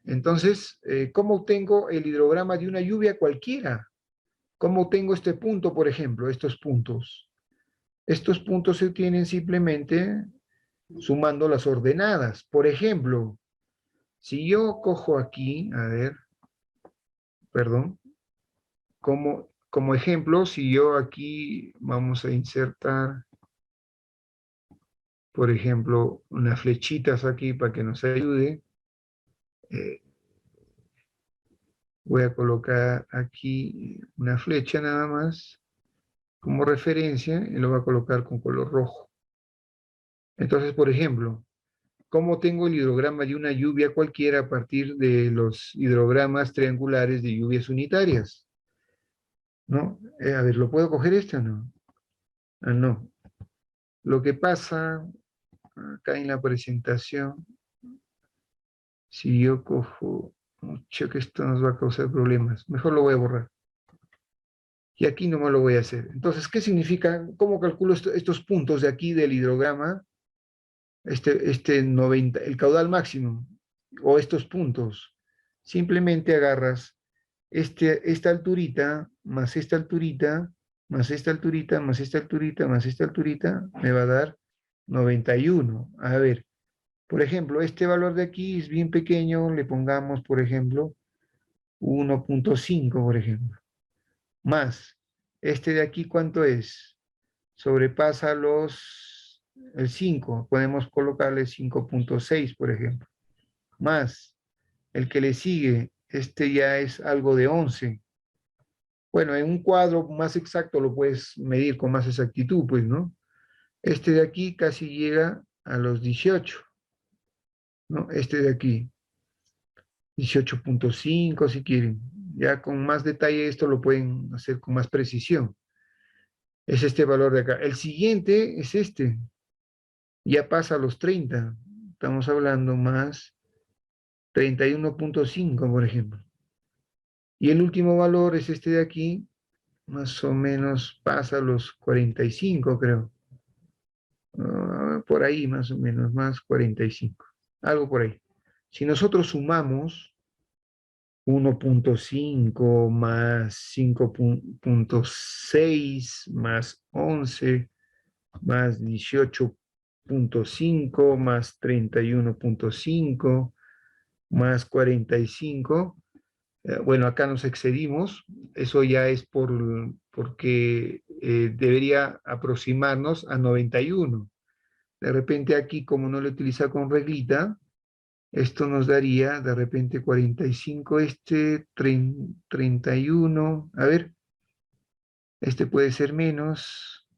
Entonces, ¿cómo obtengo el hidrograma de una lluvia cualquiera? ¿Cómo obtengo este punto, por ejemplo, estos puntos? Estos puntos se obtienen simplemente sumando las ordenadas. Por ejemplo, si yo cojo aquí, a ver, perdón, como ejemplo, si yo aquí vamos a insertar, por ejemplo, unas flechitas aquí para que nos ayude, eh, voy a colocar aquí una flecha nada más como referencia y lo voy a colocar con color rojo. Entonces, por ejemplo, ¿cómo tengo el hidrograma de una lluvia cualquiera a partir de los hidrogramas triangulares de lluvias unitarias? ¿No? A ver, ¿lo puedo coger este o no? Ah, no. Lo que pasa acá en la presentación, si yo cojo, mucho que esto nos va a causar problemas, mejor lo voy a borrar. Y aquí no me lo voy a hacer. Entonces, ¿qué significa? ¿Cómo calculo estos puntos de aquí del hidrograma? Este 90, el caudal máximo, o estos puntos. Simplemente agarras esta alturita, más esta alturita, más esta alturita, más esta alturita, más esta alturita, me va a dar 91. A ver, por ejemplo, este valor de aquí es bien pequeño, le pongamos, por ejemplo, 1.5, por ejemplo. Más, este de aquí, ¿cuánto es? Sobrepasa el 5, podemos colocarle 5.6, por ejemplo. Más, el que le sigue, este ya es algo de 11. Bueno, en un cuadro más exacto lo puedes medir con más exactitud, pues, ¿no? Este de aquí casi llega a los 18, ¿no? Este de aquí, 18.5 si quieren. Ya con más detalle esto lo pueden hacer con más precisión. Es este valor de acá. El siguiente es este. Ya pasa a los 30. Estamos hablando más 31.5, por ejemplo. Y el último valor es este de aquí, más o menos pasa a los 45, creo. Por ahí más o menos, más 45. Algo por ahí. Si nosotros sumamos 1.5 más 5.6 más 11 más 18.5 más 31.5 más 45. Bueno, acá nos excedimos, eso ya es porque debería aproximarnos a 91. De repente aquí, como no lo utiliza con reglita, esto nos daría de repente 45, 31, a ver, este puede ser menos.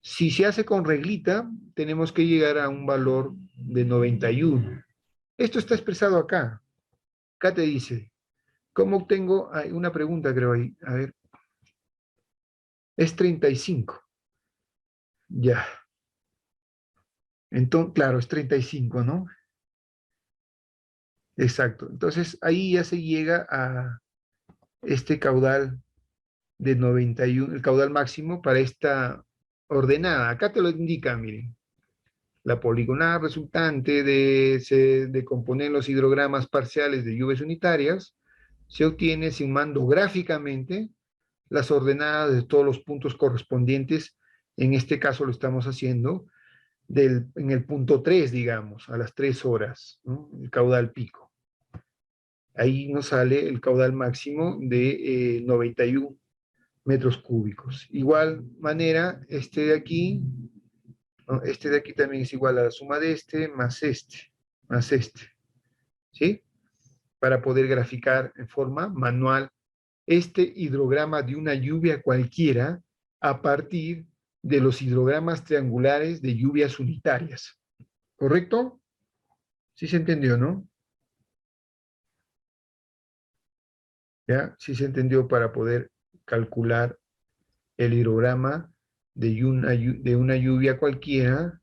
Si se hace con reglita, tenemos que llegar a un valor de 91. Esto está expresado acá. Acá te dice, ¿cómo obtengo? Hay una pregunta creo ahí, a ver. Es 35. Ya. Entonces, claro, es 35, ¿no? Exacto. Entonces, ahí ya se llega a este caudal de 91, el caudal máximo para esta ordenada. Acá te lo indica, miren. La poligonal resultante de componer los hidrogramas parciales de lluvias unitarias se obtiene sumando gráficamente las ordenadas de todos los puntos correspondientes. En este caso lo estamos haciendo en el punto 3, digamos, a las 3 horas, ¿no? El caudal pico. Ahí nos sale el caudal máximo de 91 metros cúbicos. Igual manera, este de aquí, ¿no? Este de aquí también es igual a la suma de este, más este, ¿sí? Para poder graficar en forma manual este hidrograma de una lluvia cualquiera a partir de los hidrogramas triangulares de lluvias unitarias. ¿Correcto? Sí se entendió, ¿no? ¿Ya? Sí se entendió para poder calcular el hidrograma de una lluvia cualquiera,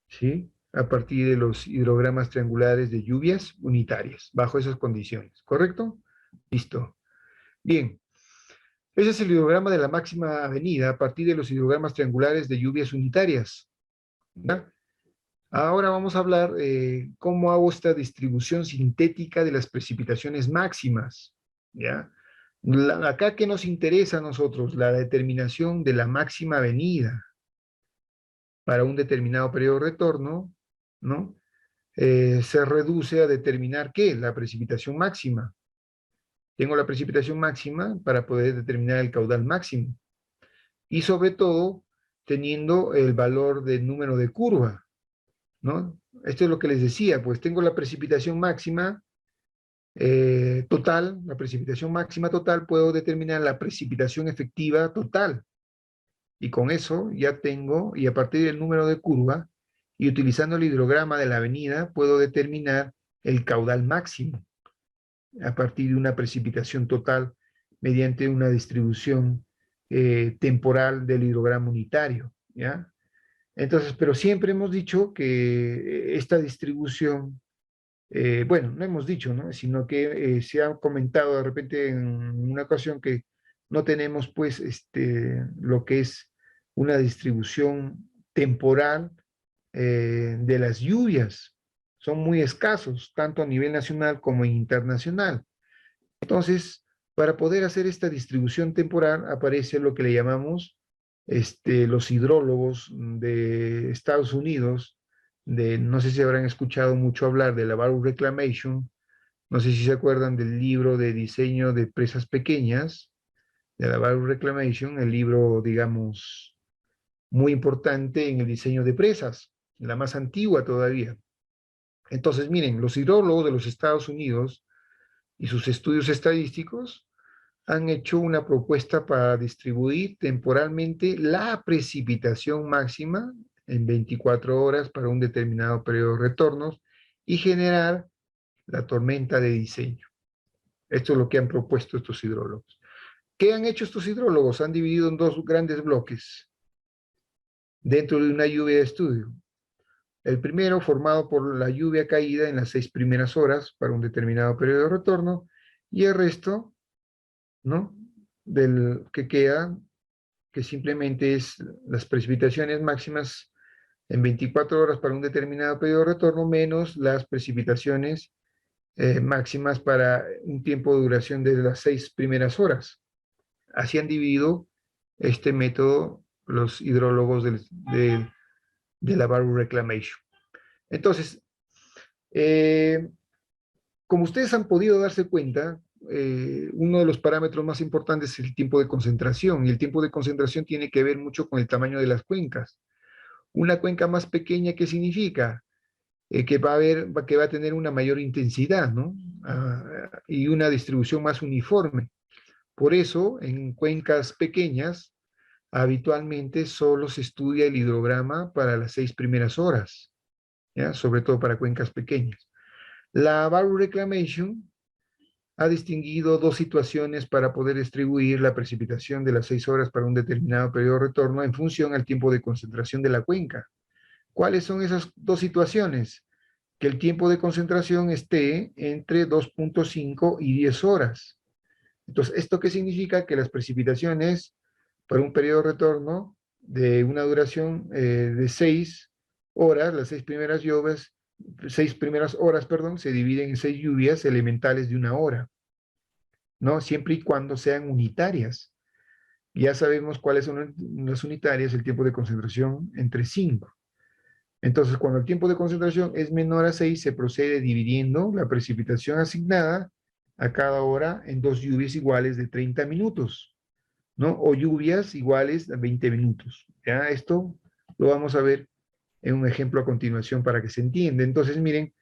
¿sí? A partir de los hidrogramas triangulares de lluvias unitarias, bajo esas condiciones, ¿correcto? Listo. Bien, ese es el hidrograma de la máxima avenida a partir de los hidrogramas triangulares de lluvias unitarias, ¿ya? Ahora vamos a hablar cómo hago esta distribución sintética de las precipitaciones máximas, ¿ya? Acá que nos interesa a nosotros, la determinación de la máxima avenida para un determinado periodo de retorno, ¿no? Se reduce a determinar ¿qué? La precipitación máxima. Tengo la precipitación máxima para poder determinar el caudal máximo. Y sobre todo, teniendo el valor del número de curva, ¿no? Esto es lo que les decía, pues tengo la precipitación máxima total, la precipitación máxima total, puedo determinar la precipitación efectiva total. Y con eso ya tengo, y a partir del número de curva, y utilizando el hidrograma de la avenida, puedo determinar el caudal máximo a partir de una precipitación total mediante una distribución temporal del hidrograma unitario, ¿ya? Entonces, pero siempre hemos dicho que esta distribución, bueno, no hemos dicho, ¿no? Sino que se ha comentado de repente en una ocasión que no tenemos, pues, lo que es una distribución temporal de las lluvias. Son muy escasos, tanto a nivel nacional como internacional. Entonces, para poder hacer esta distribución temporal, aparece lo que le llamamos los hidrólogos de Estados Unidos, no sé si habrán escuchado mucho hablar de la Barrow Reclamation, no sé si se acuerdan del libro de diseño de presas pequeñas, de la Barrow Reclamation, el libro, digamos, muy importante en el diseño de presas, la más antigua todavía. Entonces, miren, los hidrólogos de los Estados Unidos y sus estudios estadísticos han hecho una propuesta para distribuir temporalmente la precipitación máxima en 24 horas para un determinado periodo de retornos y generar la tormenta de diseño. Esto es lo que han propuesto estos hidrólogos. ¿Qué han hecho estos hidrólogos? Han dividido en dos grandes bloques dentro de una lluvia de estudio. El primero formado por la lluvia caída en las 6 primeras horas para un determinado periodo de retorno y el resto, ¿no? Del que queda, que simplemente es las precipitaciones máximas en 24 horas para un determinado periodo de retorno menos las precipitaciones máximas para un tiempo de duración de las 6 primeras horas. Así han dividido este método los hidrólogos de la Barrow Reclamation. Entonces, como ustedes han podido darse cuenta, uno de los parámetros más importantes es el tiempo de concentración, y el tiempo de concentración tiene que ver mucho con el tamaño de las cuencas. Una cuenca más pequeña, ¿qué significa? Que va a tener una mayor intensidad, ¿no? Y una distribución más uniforme. Por eso, en cuencas pequeñas, habitualmente solo se estudia el hidrograma para las 6 primeras horas, ¿ya? Sobre todo para cuencas pequeñas. La Barrow Reclamation ha distinguido dos situaciones para poder distribuir la precipitación de las 6 horas para un determinado periodo de retorno en función al tiempo de concentración de la cuenca. ¿Cuáles son esas dos situaciones? Que el tiempo de concentración esté entre 2.5 y 10 horas. Entonces, ¿esto qué significa? Que las precipitaciones para un periodo de retorno de una duración de 6 horas, las 6 primeras lluvias, 6 primeras horas, perdón, se dividen en 6 lluvias elementales de una hora, ¿no? Siempre y cuando sean unitarias. Ya sabemos cuáles son las unitarias, el tiempo de concentración entre 5. Entonces, cuando el tiempo de concentración es menor a 6, se procede dividiendo la precipitación asignada a cada hora en dos lluvias iguales de 30 minutos, ¿no? O lluvias iguales a 20 minutos. ¿Ya? Esto lo vamos a ver en un ejemplo a continuación para que se entienda. Entonces, miren,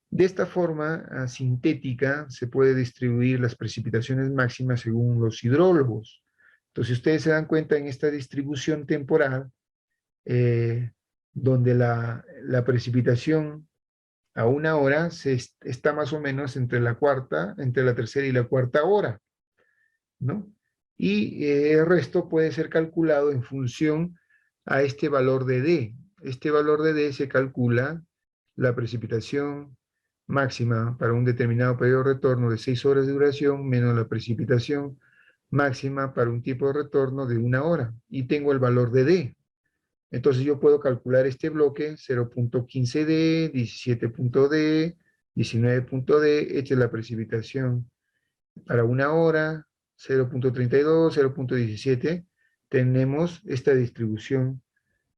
de esta forma sintética se puede distribuir las precipitaciones máximas según los hidrólogos. Entonces, si ustedes se dan cuenta en esta distribución temporal, eh, donde la precipitación a una hora está más o menos entre la tercera y la cuarta hora. ¿no? Y el resto puede ser calculado en función a este valor de D. Este valor de D se calcula la precipitación máxima para un determinado periodo de retorno de 6 horas de duración menos la precipitación máxima para un tiempo de retorno de 1 hora. Y tengo el valor de D. Entonces yo puedo calcular este bloque 0.15D, 17.D, 19.D, esta es la precipitación para 1 hora, 0.32, 0.17, tenemos esta distribución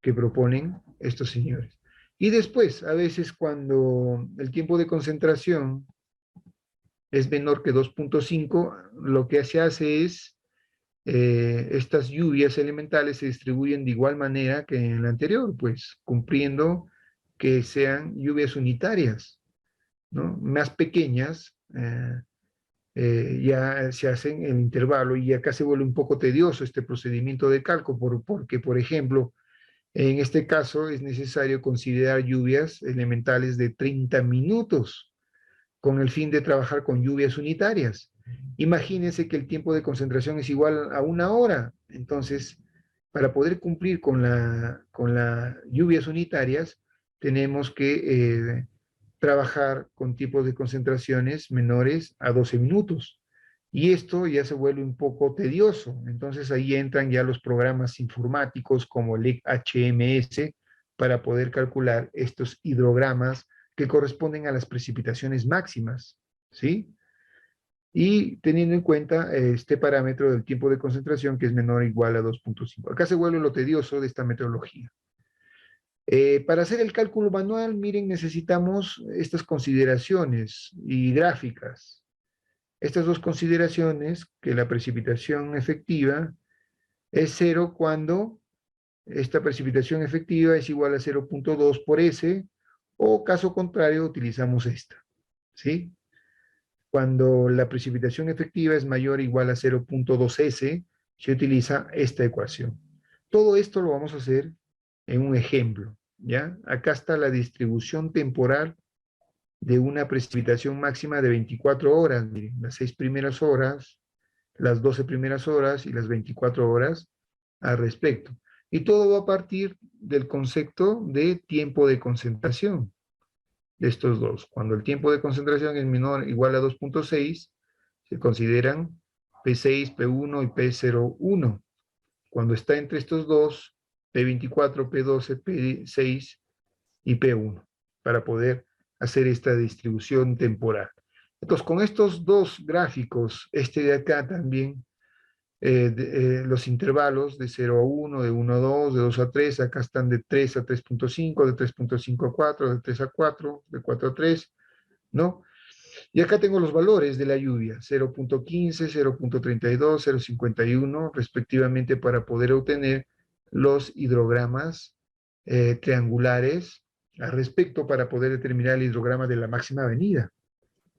que proponen estos señores. Y después, a veces cuando el tiempo de concentración es menor que 2.5, lo que se hace es, estas lluvias elementales se distribuyen de igual manera que en la anterior, pues cumpliendo que sean lluvias unitarias, ¿no? Más pequeñas, ya se hacen el intervalo y acá se vuelve un poco tedioso este procedimiento de cálculo porque, por ejemplo, en este caso es necesario considerar lluvias elementales de 30 minutos con el fin de trabajar con lluvias unitarias. Imagínense que el tiempo de concentración es igual a 1 hora, entonces para poder cumplir con las lluvias unitarias tenemos que trabajar con tipos de concentraciones menores a 12 minutos. Y esto ya se vuelve un poco tedioso. Entonces ahí entran ya los programas informáticos como el HMS para poder calcular estos hidrogramas que corresponden a las precipitaciones máximas, ¿sí? Y teniendo en cuenta este parámetro del tiempo de concentración que es menor o igual a 2.5. Acá se vuelve lo tedioso de esta metodología. Para hacer el cálculo manual, miren, necesitamos estas consideraciones y gráficas. Estas dos consideraciones, que la precipitación efectiva es 0 cuando esta precipitación efectiva es igual a 0.2 por S, o caso contrario, utilizamos esta, ¿sí? Cuando la precipitación efectiva es mayor o igual a 0.2 S, se utiliza esta ecuación. Todo esto lo vamos a hacer en un ejemplo, ¿ya? Acá está la distribución temporal de una precipitación máxima de 24 horas, miren, las 6 primeras horas, las 12 primeras horas y las 24 horas al respecto. Y todo va a partir del concepto de tiempo de concentración de estos dos. Cuando el tiempo de concentración es menor o igual a 2.6, se consideran P6, P1 y P01. Cuando está entre estos dos, P24, P12, P6 y P1, para poder hacer esta distribución temporal. Entonces, con estos dos gráficos, este de acá también, los intervalos de 0 a 1, de 1 a 2, de 2 a 3, acá están de 3 a 3.5, de 3.5 a 4, de 3 a 4, de 4 a 3, ¿no? Y acá tengo los valores de la lluvia, 0.15, 0.32, 0.51, respectivamente, para poder obtener los hidrogramas triangulares al respecto, para poder determinar el hidrograma de la máxima avenida.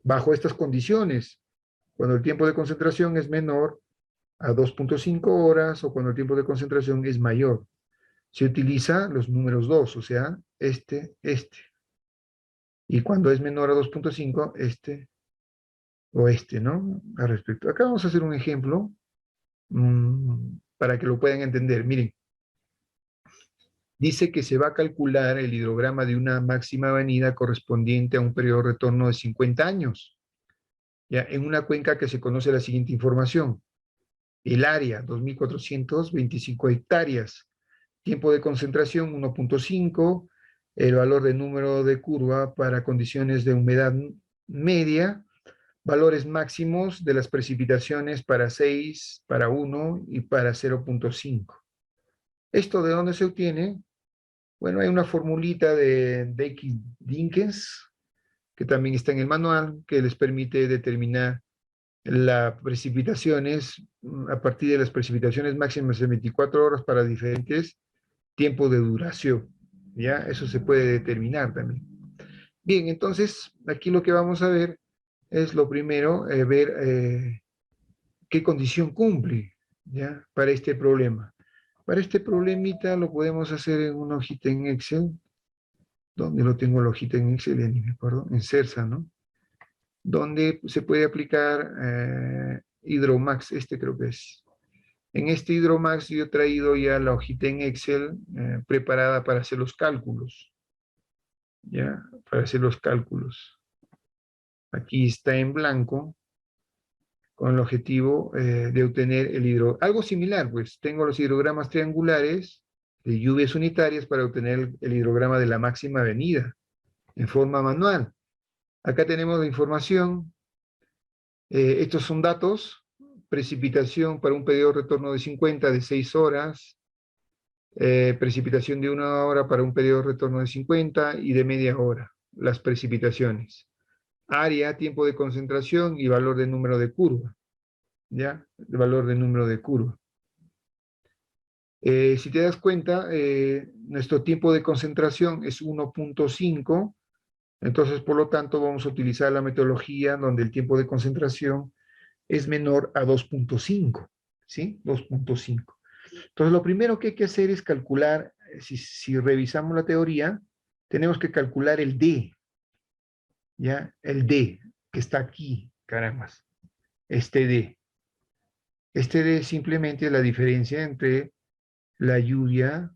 Bajo estas condiciones, cuando el tiempo de concentración es menor a 2.5 horas o cuando el tiempo de concentración es mayor, se utiliza los números 2, o sea, este. Y cuando es menor a 2.5, este o este, ¿no? Al respecto. Acá vamos a hacer un ejemplo para que lo puedan entender. Miren, dice que se va a calcular el hidrograma de una máxima avenida correspondiente a un periodo de retorno de 50 años, ya en una cuenca que se conoce la siguiente información. El área, 2.425 hectáreas. Tiempo de concentración, 1.5. El valor de número de curva para condiciones de humedad media. Valores máximos de las precipitaciones para 6, para 1 y para 0.5. ¿Esto de dónde se obtiene? Bueno, hay una formulita de Dickinson, que también está en el manual, que les permite determinar las precipitaciones a partir de las precipitaciones máximas de 24 horas para diferentes tiempos de duración. ¿Ya? Eso se puede determinar también. Bien, entonces aquí lo que vamos a ver es lo primero, ver qué condición cumple, ¿ya? Para este problema. Para este problemita lo podemos hacer en una hojita en Excel. ¿Dónde lo tengo la hojita en Excel? Ya ni me acuerdo. En CERSA, ¿no? Donde se puede aplicar Hydromax, este creo que es. En este Hydromax yo he traído ya la hojita en Excel preparada para hacer los cálculos. ¿Ya? Para hacer los cálculos. Aquí está en blanco con el objetivo de obtener el hidrograma. Algo similar, pues tengo los hidrogramas triangulares de lluvias unitarias para obtener el hidrograma de la máxima avenida en forma manual. Acá tenemos la información. Estos son datos. Precipitación para un periodo de retorno de 50 de 6 horas. Precipitación de 1 hora para un periodo de retorno de 50 y de media hora. Las precipitaciones. Área, tiempo de concentración y valor de número de curva. ¿Ya? El valor de número de curva. Si te das cuenta, nuestro tiempo de concentración es 1.5, entonces por lo tanto vamos a utilizar la metodología donde el tiempo de concentración es menor a 2.5, ¿sí? 2.5. Entonces lo primero que hay que hacer es calcular, si revisamos la teoría, tenemos que calcular el D, ¿ya? El D, que está aquí, caramba, este D. Este D simplemente es la diferencia entre la lluvia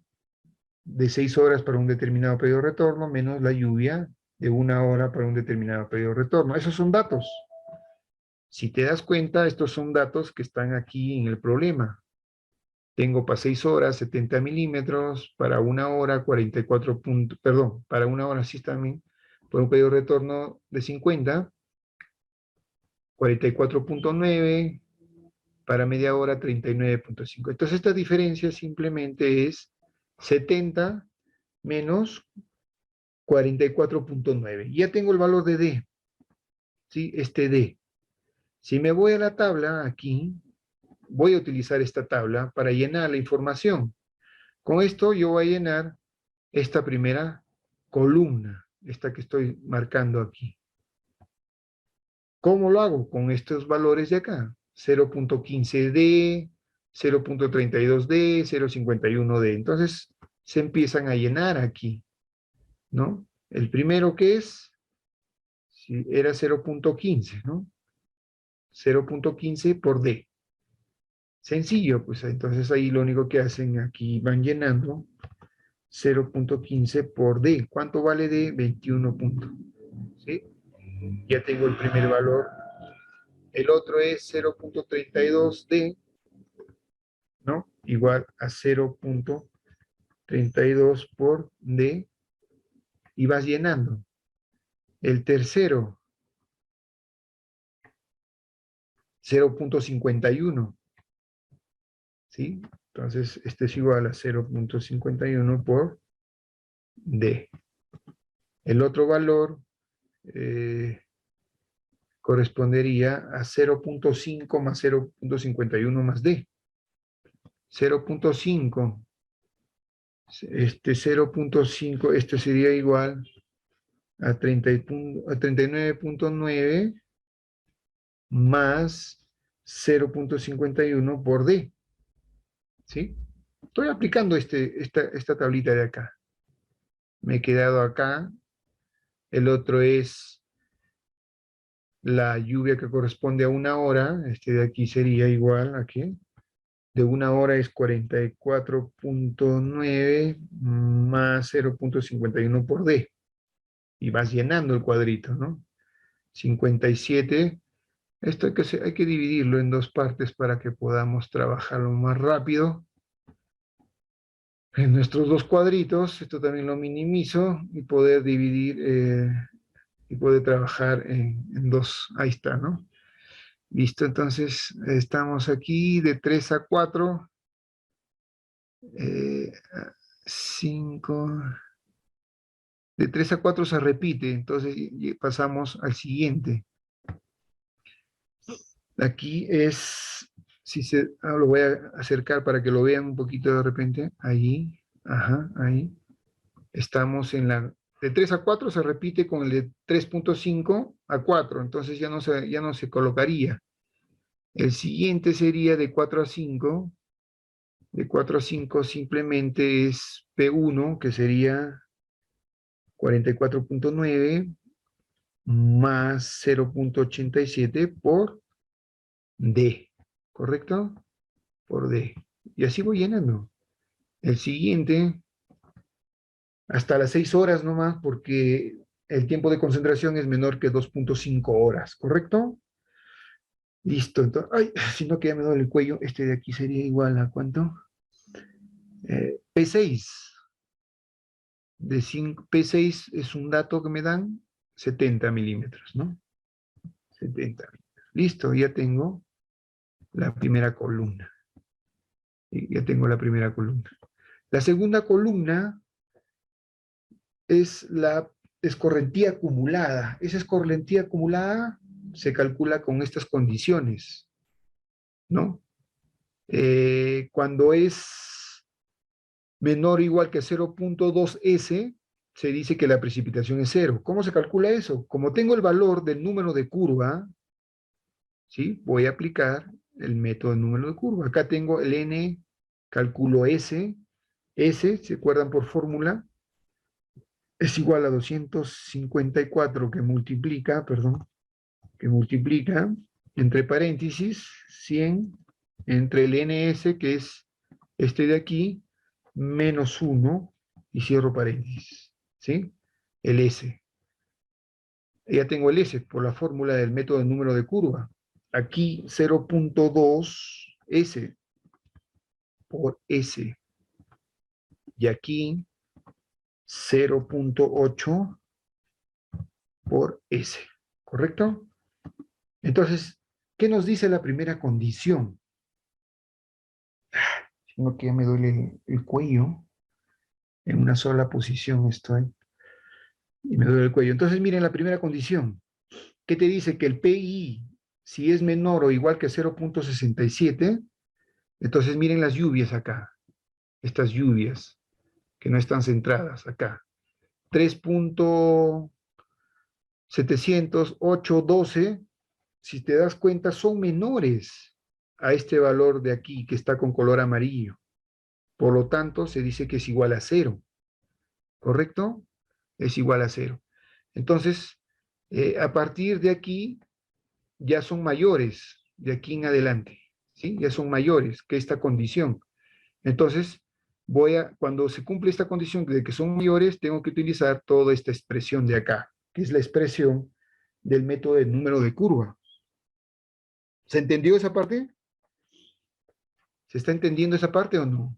de 6 horas para un determinado periodo de retorno menos la lluvia de 1 hora para un determinado periodo de retorno. Esos son datos. Si te das cuenta, estos son datos que están aquí en el problema. Tengo para 6 horas 70 milímetros, para 1 hora 44 puntos, perdón, para 1 hora sí también, por un periodo de retorno de 50, 44.9, para media hora 39.5. Entonces esta diferencia simplemente es 70 menos 44.9. Ya tengo el valor de D, ¿sí? Este D. Si me voy a la tabla aquí, voy a utilizar esta tabla para llenar la información. Con esto yo voy a llenar esta primera columna, esta que estoy marcando aquí. ¿Cómo lo hago? Con estos valores de acá. 0.15D, 0.32D, 0.51D. Entonces se empiezan a llenar aquí, ¿no? El primero que es, si era 0.15, ¿no? 0.15 por D. Sencillo, pues entonces ahí lo único que hacen aquí van llenando 0.15 por D. ¿Cuánto vale D? 21 puntos. ¿Sí? Ya tengo el primer valor. El otro es 0.32D, ¿no? Igual a 0.32 por D y vas llenando. El tercero, 0.51, ¿sí? Entonces, este es igual a 0.51 por D. El otro valor correspondería a 0.5 más 0.51 más D. 0.5, este 0.5, este sería igual a 39.9 más 0.51 por D. ¿Sí? Estoy aplicando esta tablita de acá. Me he quedado acá. El otro es la lluvia que corresponde a 1 hora. Este de aquí sería igual a ¿qué? De 1 hora es 44.9 más 0.51 por D. Y vas llenando el cuadrito, ¿no? 57. Esto hay que dividirlo en dos partes para que podamos trabajarlo más rápido. En nuestros dos cuadritos, esto también lo minimizo y poder dividir y poder trabajar en dos. Ahí está, ¿no? Listo, entonces estamos aquí de 3 a 4. 5. De 3 a 4 se repite, entonces pasamos al siguiente. Aquí es, lo voy a acercar para que lo vean un poquito de repente. Ahí, ajá, ahí. Estamos en la, de 3 a 4 se repite con el de 3.5 a 4, entonces ya no se colocaría. El siguiente sería de 4 a 5. De 4 a 5 simplemente es P1, que sería 44.9 más 0.87 por D, ¿correcto? Por D. Y así voy llenando. El siguiente, hasta las 6 horas nomás, porque el tiempo de concentración es menor que 2.5 horas, ¿correcto? Listo, entonces, ay, si no que ya me duele el cuello, este de aquí sería igual a ¿cuánto? P6, P6 es un dato que me dan 70 milímetros, ¿no? 70 milímetros. Listo, ya tengo la primera columna. Ya tengo la primera columna. La segunda columna es la escorrentía acumulada. Esa escorrentía acumulada se calcula con estas condiciones, ¿no? Cuando es menor o igual que 0.2 S, se dice que la precipitación es cero. ¿Cómo se calcula eso? Como tengo el valor del número de curva, ¿sí? Voy a aplicar el método de número de curva. Acá tengo el N, calculo S. S, ¿se acuerdan por fórmula? Es igual a 254 que multiplica entre paréntesis 100 entre el NS, que es este de aquí, menos 1, y cierro paréntesis, ¿sí? El S. Ya tengo el S por la fórmula del método de número de curva. Aquí 0.2 S por S. Y aquí 0.8 por S. ¿Correcto? Entonces, ¿qué nos dice la primera condición? Sino que ya me duele el cuello. En una sola posición estoy. Y me duele el cuello. Entonces, miren la primera condición. ¿Qué te dice? Que el PI, si es menor o igual que 0.67, entonces miren las lluvias acá. Estas lluvias que no están centradas acá. 3.70812, si te das cuenta, son menores a este valor de aquí que está con color amarillo. Por lo tanto, se dice que es igual a cero. ¿Correcto? Es igual a cero. Entonces, a partir de aquí, ya son mayores, de aquí en adelante, ¿sí? Ya son mayores que esta condición. Entonces, cuando se cumple esta condición de que son mayores, tengo que utilizar toda esta expresión de acá, que es la expresión del método de número de curva. ¿Se entendió esa parte? ¿Se está entendiendo esa parte o no?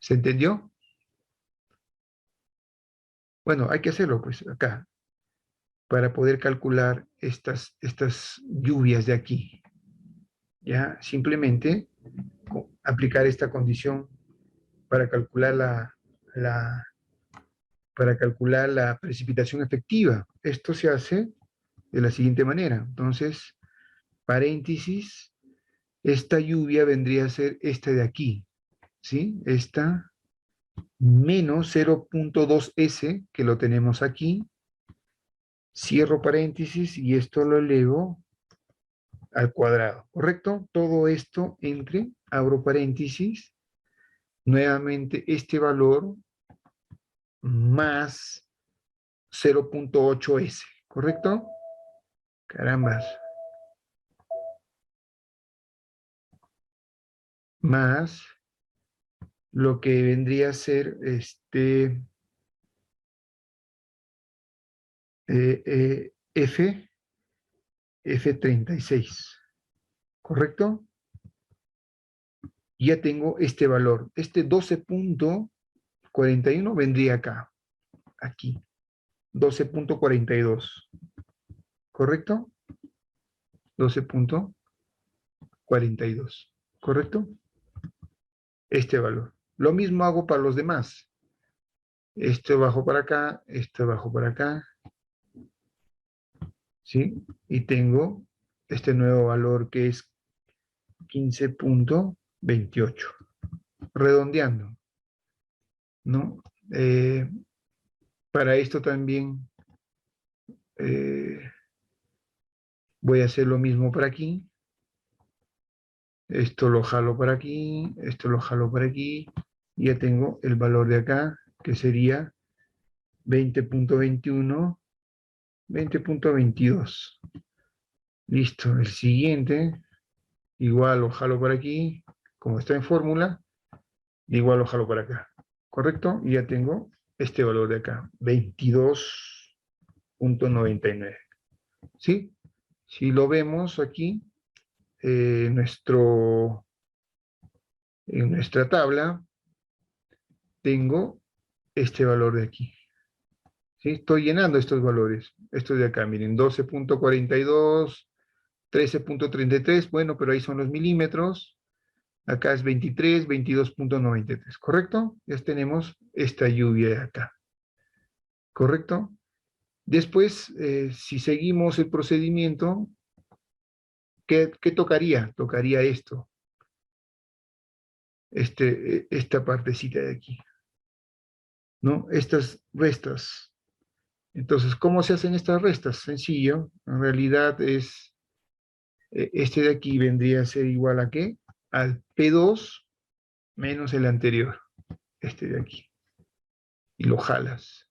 ¿Se entendió? Bueno, hay que hacerlo pues acá, para poder calcular estas lluvias de aquí. Ya, simplemente aplicar esta condición para calcular la, para calcular la precipitación efectiva. Esto se hace de la siguiente manera. Entonces, paréntesis, esta lluvia vendría a ser esta de aquí, ¿sí? Esta menos 0.2 S, que lo tenemos aquí, cierro paréntesis y esto lo elevo al cuadrado, ¿correcto? Todo esto entre, abro paréntesis, nuevamente este valor más 0.8S, ¿correcto? Carambas. Más lo que vendría a ser F36, ¿correcto? Ya tengo este valor. Este 12.41 vendría acá, aquí. 12.42, ¿correcto? 12.42, ¿correcto? Este valor. Lo mismo hago para los demás. Esto bajo para acá, esto bajo para acá, ¿sí? Y tengo este nuevo valor que es 15.28. Redondeando, ¿no? Para esto también voy a hacer lo mismo para aquí. Esto lo jalo para aquí, esto lo jalo para aquí. Ya tengo el valor de acá, que sería 20.21, 20.22. Listo, el siguiente, igual lo jalo por aquí, como está en fórmula, igual lo jalo por acá, ¿correcto? Y ya tengo este valor de acá, 22.99, ¿sí? Si lo vemos aquí, en nuestra tabla, tengo este valor de aquí, ¿sí? Estoy llenando estos valores, estos de acá, miren, 12.42, 13.33, bueno, pero ahí son los milímetros, acá es 23, 22.93, ¿correcto? Ya tenemos esta lluvia de acá, ¿correcto? Después, si seguimos el procedimiento, ¿qué tocaría? Tocaría esto, esta partecita de aquí, ¿no? Estas restas. Entonces, ¿cómo se hacen estas restas? Sencillo, en realidad es, este de aquí vendría a ser igual a ¿qué? Al P2 menos el anterior, este de aquí. Y lo jalas,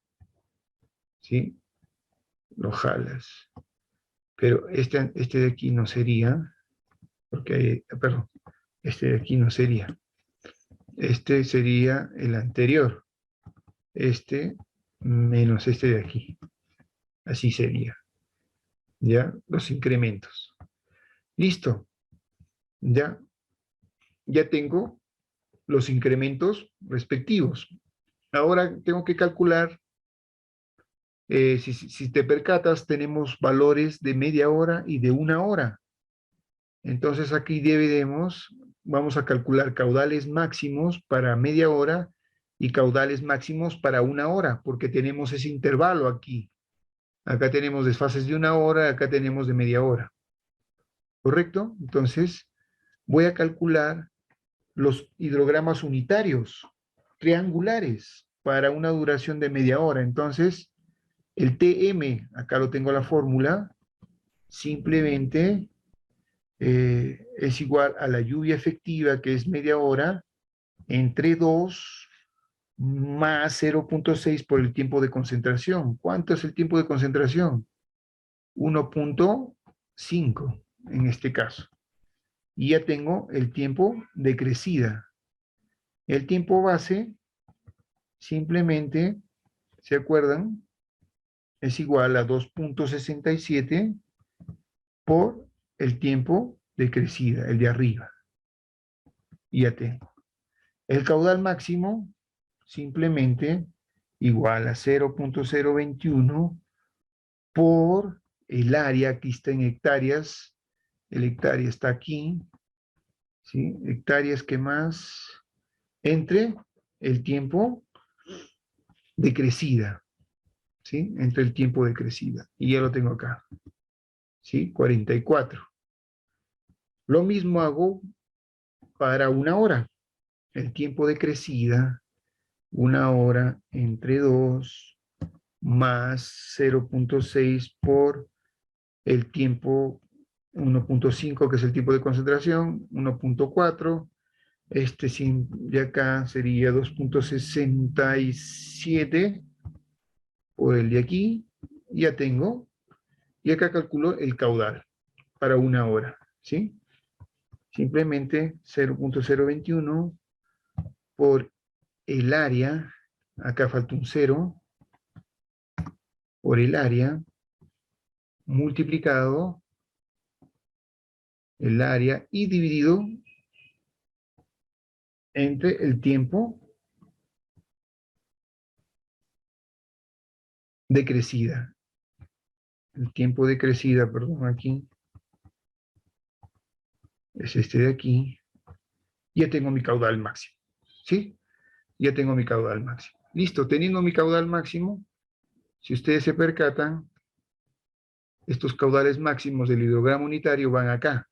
¿sí? Lo jalas. Pero este de aquí no sería, porque, perdón, este de aquí no sería. Este sería el anterior. Este menos este de aquí. Así sería. ¿Ya? Los incrementos. Listo. Ya tengo los incrementos respectivos. Ahora tengo que calcular, si te percatas, tenemos valores de media hora y de una hora. Entonces aquí vamos a calcular caudales máximos para media hora y caudales máximos para una hora, porque tenemos ese intervalo aquí. Acá tenemos desfases de una hora, acá tenemos de media hora. ¿Correcto? Entonces voy a calcular los hidrogramas unitarios, triangulares, para una duración de media hora. Entonces, el TM, acá lo tengo la fórmula, simplemente es igual a la lluvia efectiva, que es media hora, entre 2 más 0.6 por el tiempo de concentración. ¿Cuánto es el tiempo de concentración? 1.5 en este caso. Y ya tengo el tiempo de crecida. El tiempo base, simplemente, ¿se acuerdan? Es igual a 2.67 por el tiempo de crecida, el de arriba. Y ya tengo. El caudal máximo, simplemente igual a 0.021 por el área, aquí está en hectáreas, el hectárea está aquí, ¿sí? Hectáreas que más, entre el tiempo de crecida, ¿sí? Entre el tiempo de crecida, y ya lo tengo acá, ¿sí? 44. Lo mismo hago para una hora, el tiempo de crecida, una hora entre 2 más 0.6 por el tiempo 1.5, que es el tiempo de concentración, 1.4, de acá sería 2.67 por el de aquí, ya tengo, y acá calculo el caudal para una hora, ¿sí? Simplemente 0.021 por el área, acá falta un 0, por el área, multiplicado el área y dividido entre el tiempo de crecida. El tiempo de crecida, perdón, aquí, es este de aquí. Ya tengo mi caudal máximo, ¿sí? Ya tengo mi caudal máximo. Listo, teniendo mi caudal máximo, si ustedes se percatan, estos caudales máximos del hidrograma unitario van acá,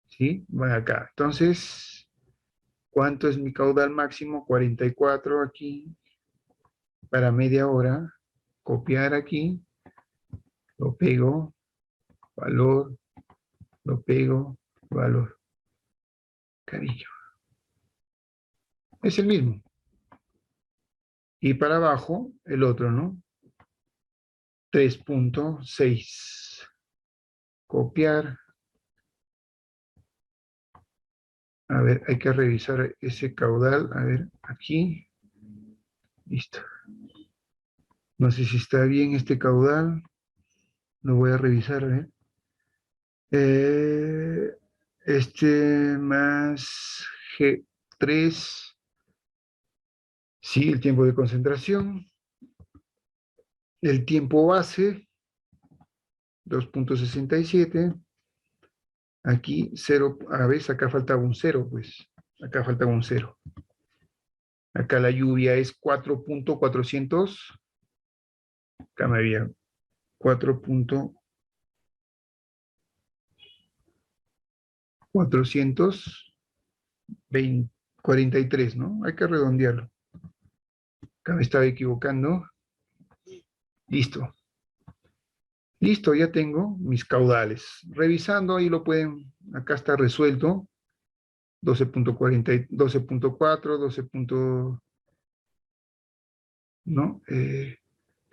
¿sí? Van acá. Entonces, ¿cuánto es mi caudal máximo? 44 aquí, para media hora. Copiar aquí, lo pego, valor, lo pego, valor. Cariño. Es el mismo. Y para abajo, el otro, ¿no? 3.6. Copiar. A ver, hay que revisar ese caudal. A ver, aquí. Listo. No sé si está bien este caudal. Lo voy a revisar, ¿eh? Este más G3. Sí, el tiempo de concentración. El tiempo base, 2.67. Aquí 0, a veces acá faltaba un 0, pues. Acá faltaba un 0. Acá la lluvia es 4.400. Acá me había 4.443, ¿no? Hay que redondearlo. Acá me estaba equivocando. Listo. Listo, ya tengo mis caudales. Revisando, ahí lo pueden, acá está resuelto. 12.40, 12.4, 12. ¿No?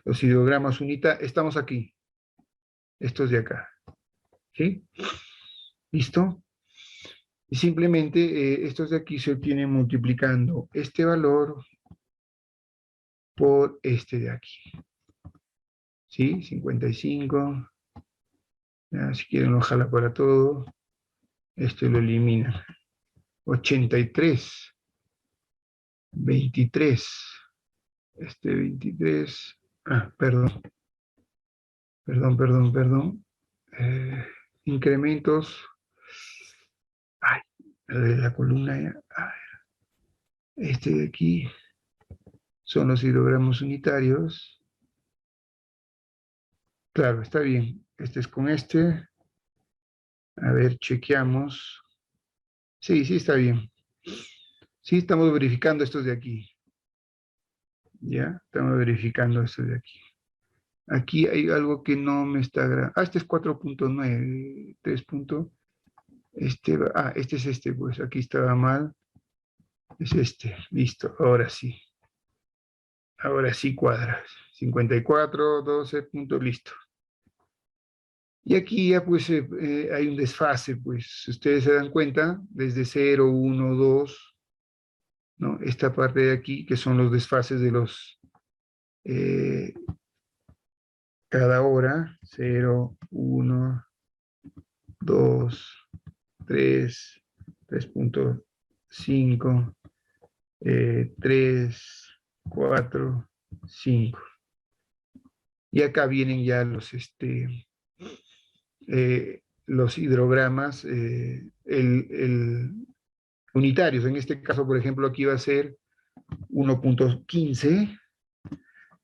Los ideogramas unita, estamos aquí. Estos de acá. ¿Sí? ¿Listo? Y simplemente estos de aquí se obtienen multiplicando este valor por este de aquí. ¿Sí? 55. Ya, si quieren lo jala para todo. Este lo elimina. 83. 23. Este 23. Ah, perdón. Perdón. Incrementos. Ay, la columna. Este de aquí son los hidrogramos unitarios. Claro, está bien. Este es con este. A ver, chequeamos. Sí, sí está bien. Sí, estamos verificando estos de aquí. Ya, estamos verificando estos de aquí. Aquí hay algo que no me está... este es 4.9. 3. Este es este, pues aquí estaba mal. Es este. Listo, ahora sí. Ahora sí cuadra. 54, 12 puntos, listo. Y aquí ya pues hay un desfase, pues si ustedes se dan cuenta, desde 0, 1, 2, ¿no? Esta parte de aquí, que son los desfases de los, cada hora, 0, 1, 2, 3, 3.5, 3, 4, 5. Y acá vienen ya los hidrogramas unitarios. En este caso, por ejemplo, aquí va a ser 1.15.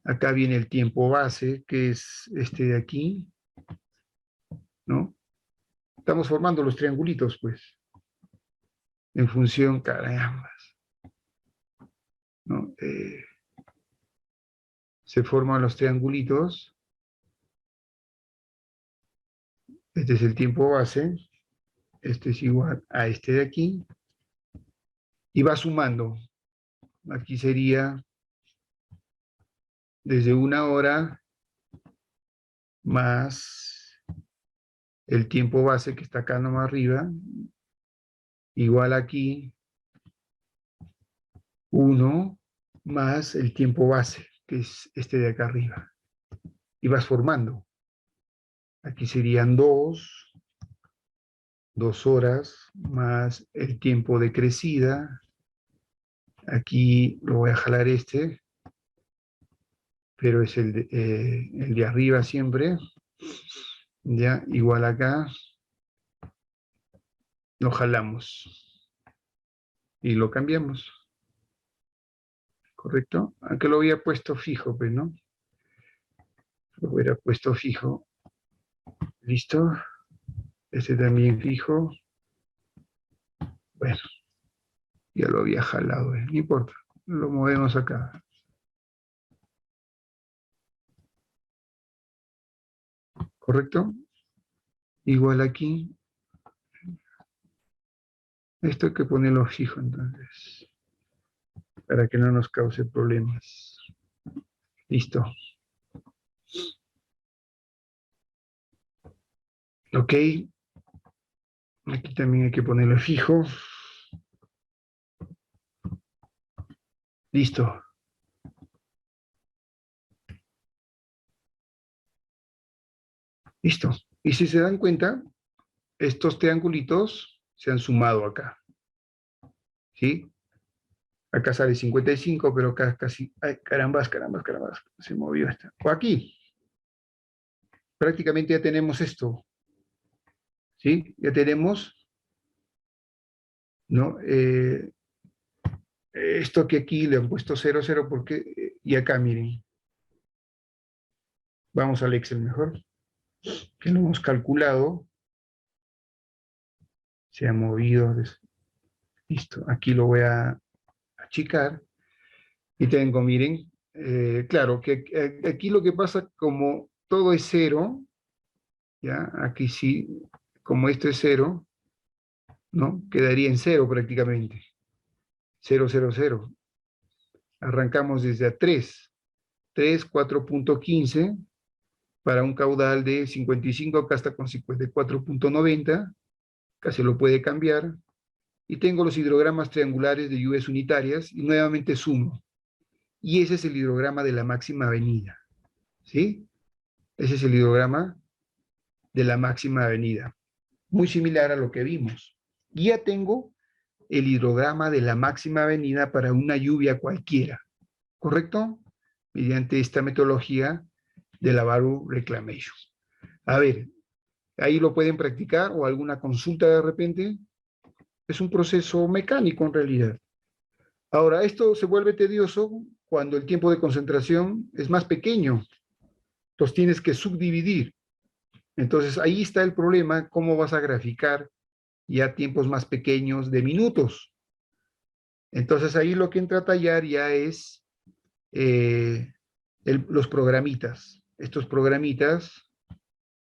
Acá viene el tiempo base, que es este de aquí, ¿no? Estamos formando los triangulitos, pues, en función, caramba, ¿no? Se forman los triangulitos. Este es el tiempo base. Este es igual a este de aquí. Y va sumando. Aquí sería desde 1 hora más el tiempo base que está acá nomás arriba, igual aquí 1 más el tiempo base, que es este de acá arriba. Y vas formando. Aquí serían 2 horas más el tiempo de crecida. Aquí lo voy a jalar este, pero es el de arriba siempre. Ya, igual acá, lo jalamos y lo cambiamos. ¿Correcto? Aunque lo había puesto fijo, pues, ¿no? Lo hubiera puesto fijo. ¿Listo? Este también fijo. Bueno, ya lo había jalado, no importa. Lo movemos acá. ¿Correcto? Igual aquí. Esto hay que ponerlo fijo, entonces, para que no nos cause problemas. Listo. Ok. Aquí también hay que ponerlo fijo. Listo. Listo. Y si se dan cuenta, estos triangulitos se han sumado acá. ¿Sí? Acá sale 55, pero acá casi... Ay, carambas. Se movió esta. O aquí. Prácticamente ya tenemos esto. ¿Sí? Ya tenemos, ¿no? Esto que aquí le han puesto 0, porque... y acá, miren. Vamos al Excel mejor. Que lo hemos calculado. Se ha movido. Listo. Aquí lo voy a achicar. Y tengo, miren, claro, que aquí lo que pasa, como todo es 0, ¿ya? Aquí sí, como esto es 0, ¿no? Quedaría en 0 prácticamente. 0. Arrancamos desde a 3. 3, 4.15 para un caudal de 55, acá está con 54.90, casi lo puede cambiar. Y tengo los hidrogramas triangulares de lluvias unitarias y nuevamente sumo. Y ese es el hidrograma de la máxima avenida, ¿sí? Ese es el hidrograma de la máxima avenida, muy similar a lo que vimos. Y ya tengo el hidrograma de la máxima avenida para una lluvia cualquiera, ¿correcto? Mediante esta metodología de la Baru Reclamation. A ver, ahí lo pueden practicar o alguna consulta de repente. Es un proceso mecánico en realidad. Ahora, esto se vuelve tedioso cuando el tiempo de concentración es más pequeño. Entonces tienes que subdividir. Entonces ahí está el problema, cómo vas a graficar ya tiempos más pequeños de minutos. Entonces ahí lo que entra a tallar ya es los programitas. Estos programitas,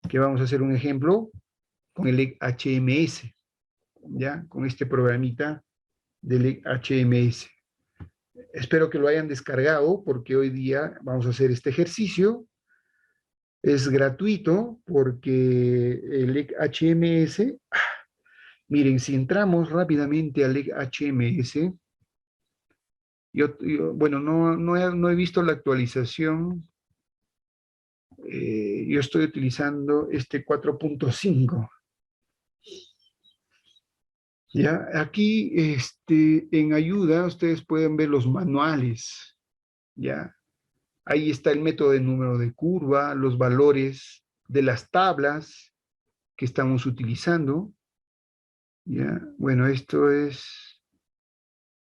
que vamos a hacer un ejemplo con el HMS, ¿ya? Con este programita del HMS. Espero que lo hayan descargado porque hoy día vamos a hacer este ejercicio. Es gratuito porque el HMS, miren, si entramos rápidamente al HMS, bueno, no he visto la actualización. Yo estoy utilizando este 4.5. Ya, aquí en ayuda ustedes pueden ver los manuales. Ya, ahí está el método de número de curva, los valores de las tablas que estamos utilizando. Ya, bueno, esto es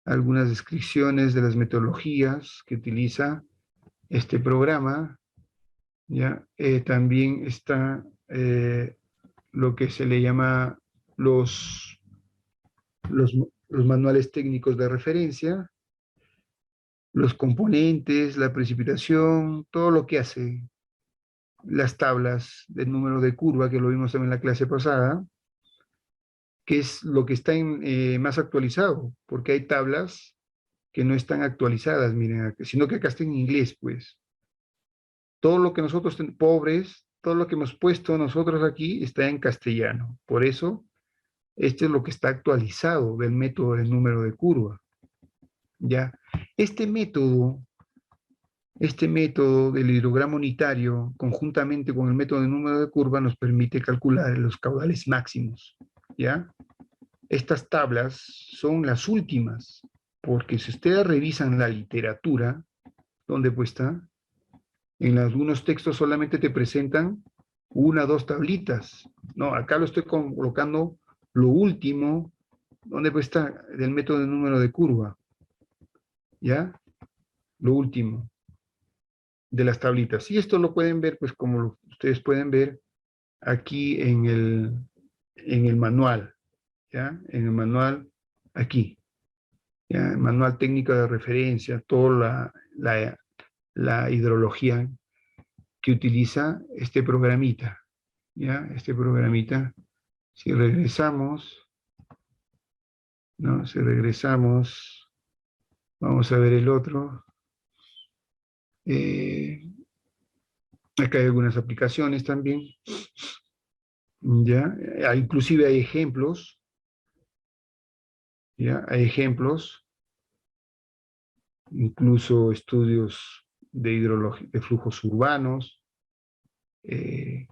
algunas descripciones de las metodologías que utiliza este programa. ¿Ya? También está lo que se le llama los, los manuales técnicos de referencia, los componentes, la precipitación, todo lo que hace, las tablas del número de curva, que lo vimos también en la clase pasada, que es lo que está más actualizado, porque hay tablas que no están actualizadas, miren, sino que acá está en inglés, pues. Todo lo que nosotros, pobres, todo lo que hemos puesto nosotros aquí está en castellano. Por eso, este es lo que está actualizado del método del número de curva. ¿Ya? Este método del hidrograma unitario, conjuntamente con el método del número de curva, nos permite calcular los caudales máximos. ¿Ya? Estas tablas son las últimas, porque si ustedes revisan la literatura, ¿dónde pues está? En algunos textos solamente te presentan una o dos tablitas. No, acá lo estoy colocando lo último, ¿dónde pues está? Del método de número de curva. ¿Ya? Lo último de las tablitas. Y esto lo pueden ver, pues como ustedes pueden ver aquí en el manual. ¿Ya? En el manual, aquí. ¿Ya? El manual técnico de referencia, toda la hidrología que utiliza este programita. ¿Ya? Este programita, si regresamos, ¿no? Si regresamos, vamos a ver el otro. Eh, Acá hay algunas aplicaciones también, ¿ya? Inclusive hay ejemplos, ¿ya? Hay ejemplos, incluso estudios de de flujos urbanos. eh,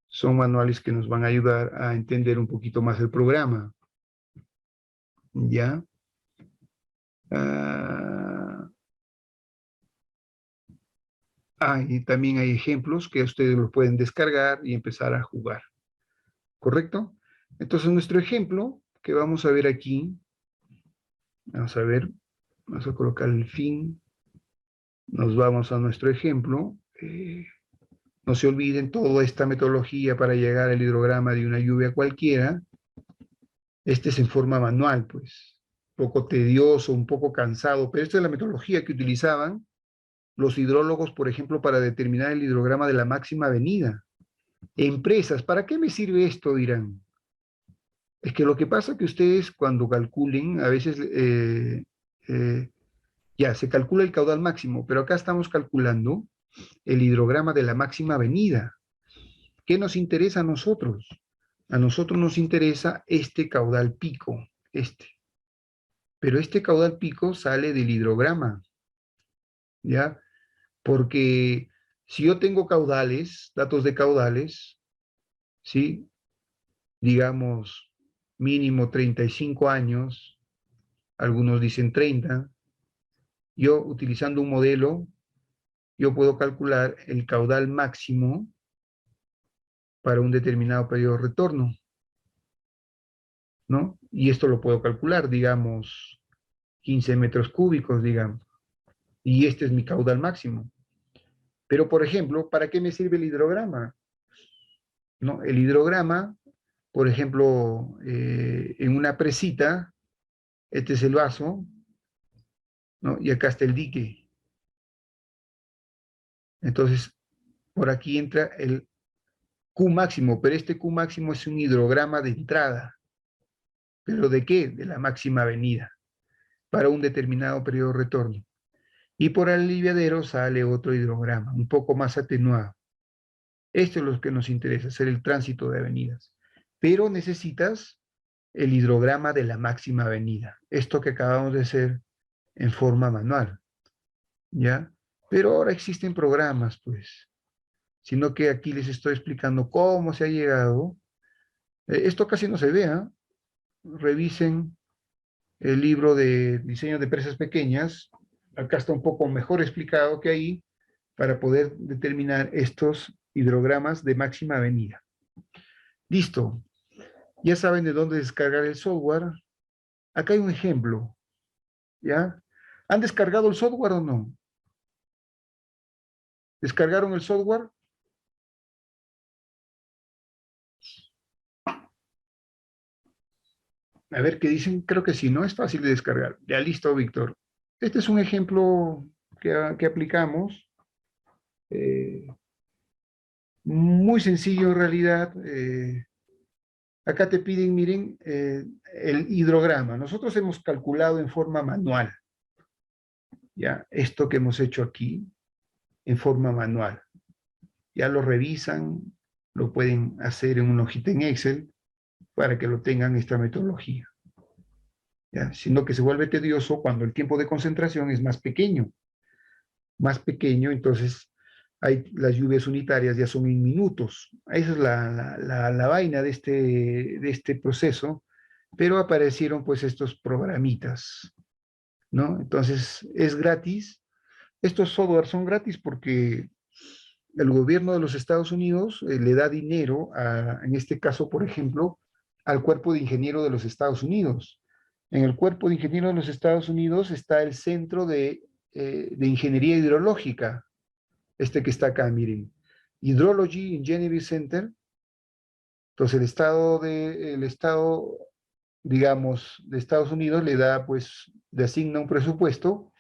Son manuales que nos van a ayudar a entender un poquito más el programa, ¿ya? Ah, y también hay ejemplos que ustedes los pueden descargar y empezar a jugar, ¿correcto? Entonces, nuestro ejemplo que vamos a ver aquí, vamos a ver, vamos a colocar el fin, nos vamos a nuestro ejemplo. No se olviden toda esta metodología para llegar al hidrograma de una lluvia cualquiera. Este es en forma manual, pues, un poco tedioso, un poco cansado, pero esta es la metodología que utilizaban los hidrólogos, por ejemplo, para determinar el hidrograma de la máxima avenida. Empresas, ¿para qué me sirve esto? Dirán. Es que lo que pasa es que ustedes cuando calculen, a veces eh, ya se calcula el caudal máximo, pero acá estamos calculando el hidrograma de la máxima avenida. ¿Qué nos interesa a nosotros? A nosotros nos interesa este caudal pico, este. Pero este caudal pico sale del hidrograma, ¿ya? Porque si yo tengo caudales, datos de caudales, ¿sí? Digamos, mínimo 35 años, algunos dicen 30, yo utilizando un modelo, yo puedo calcular el caudal máximo para un determinado periodo de retorno, ¿no? Y esto lo puedo calcular, digamos, 15 metros cúbicos, digamos, y este es mi caudal máximo. Pero, por ejemplo, ¿para qué me sirve el hidrograma? ¿No? El hidrograma, por ejemplo, en una presita, este es el vaso, ¿no? Y acá está el dique. Entonces, por aquí entra el Q máximo, pero este Q máximo es un hidrograma de entrada. ¿Pero de qué? De la máxima avenida, para un determinado periodo de retorno. Y por el aliviadero sale otro hidrograma, un poco más atenuado. Esto es lo que nos interesa, hacer el tránsito de avenidas. Pero necesitas el hidrograma de la máxima avenida. Esto que acabamos de hacer en forma manual, ¿ya? Pero ahora existen programas, pues, sino que aquí les estoy explicando cómo se ha llegado. Esto casi no se vea. Revisen el libro de diseño de empresas pequeñas. Acá está un poco mejor explicado que ahí para poder determinar estos hidrogramas de máxima avenida. Listo. Ya saben de dónde descargar el software. Acá hay un ejemplo, ¿ya? ¿Han descargado el software o no? ¿Descargaron el software? A ver qué dicen. Creo que sí, ¿no? Es fácil de descargar. Ya listo, Víctor. Este es un ejemplo que aplicamos. eh, Muy sencillo en realidad. Acá te piden, miren, el hidrograma. Nosotros hemos calculado en forma manual, ¿ya? Esto que hemos hecho aquí, en forma manual. Ya lo revisan, lo pueden hacer en una hojita en Excel para que lo tengan esta metodología, ¿ya? Sino que se vuelve tedioso cuando el tiempo de concentración es más pequeño, entonces las lluvias unitarias ya son en minutos. Esa es la vaina de este proceso, pero aparecieron pues estos programitas, ¿no? Entonces es gratis. Estos software son gratis porque el gobierno de los Estados Unidos le da dinero, en este caso, por ejemplo, al Cuerpo de Ingenieros de los Estados Unidos. En el Cuerpo de Ingenieros de los Estados Unidos está el Centro de Ingeniería Hidrológica, este que está acá, miren. Hydrology Engineering Center. Entonces el estado, digamos, de Estados Unidos le da, pues, le asigna un presupuesto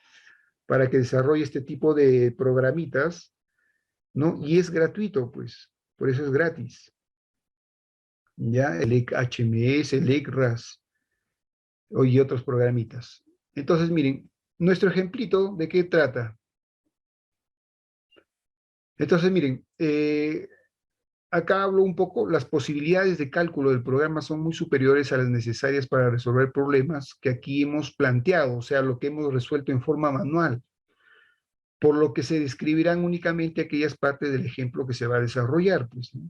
para que desarrolle este tipo de programitas, ¿no? Y es gratuito, pues, por eso es gratis. ¿Ya? El HMS, el ECRAS y otros programitas. Entonces, miren, nuestro ejemplito, ¿de qué trata? Entonces, miren, acá hablo un poco, las posibilidades de cálculo del programa son muy superiores a las necesarias para resolver problemas que aquí hemos planteado, o sea, lo que hemos resuelto en forma manual, por lo que se describirán únicamente aquellas partes del ejemplo que se va a desarrollar, pues, ¿no?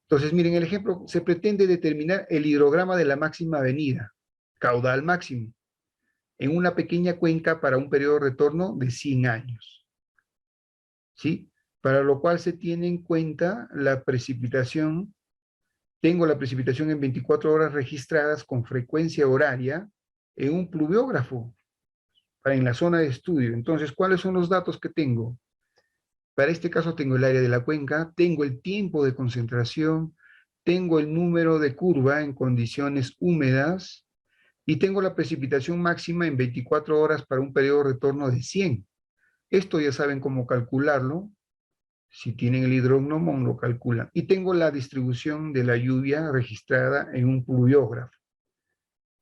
Entonces, miren, el ejemplo se pretende determinar el hidrograma de la máxima avenida, caudal máximo, en una pequeña cuenca para un periodo de retorno de 100 años, ¿sí? Para lo cual se tiene en cuenta la precipitación. Tengo la precipitación en 24 horas registradas con frecuencia horaria en un pluviógrafo en la zona de estudio. Entonces, ¿cuáles son los datos que tengo? Para este caso tengo el área de la cuenca, tengo el tiempo de concentración, tengo el número de curva en condiciones húmedas y tengo la precipitación máxima en 24 horas para un periodo de retorno de 100. Esto ya saben cómo calcularlo. Si tienen el hidrognomón, lo calculan. Y tengo la distribución de la lluvia registrada en un pluviógrafo.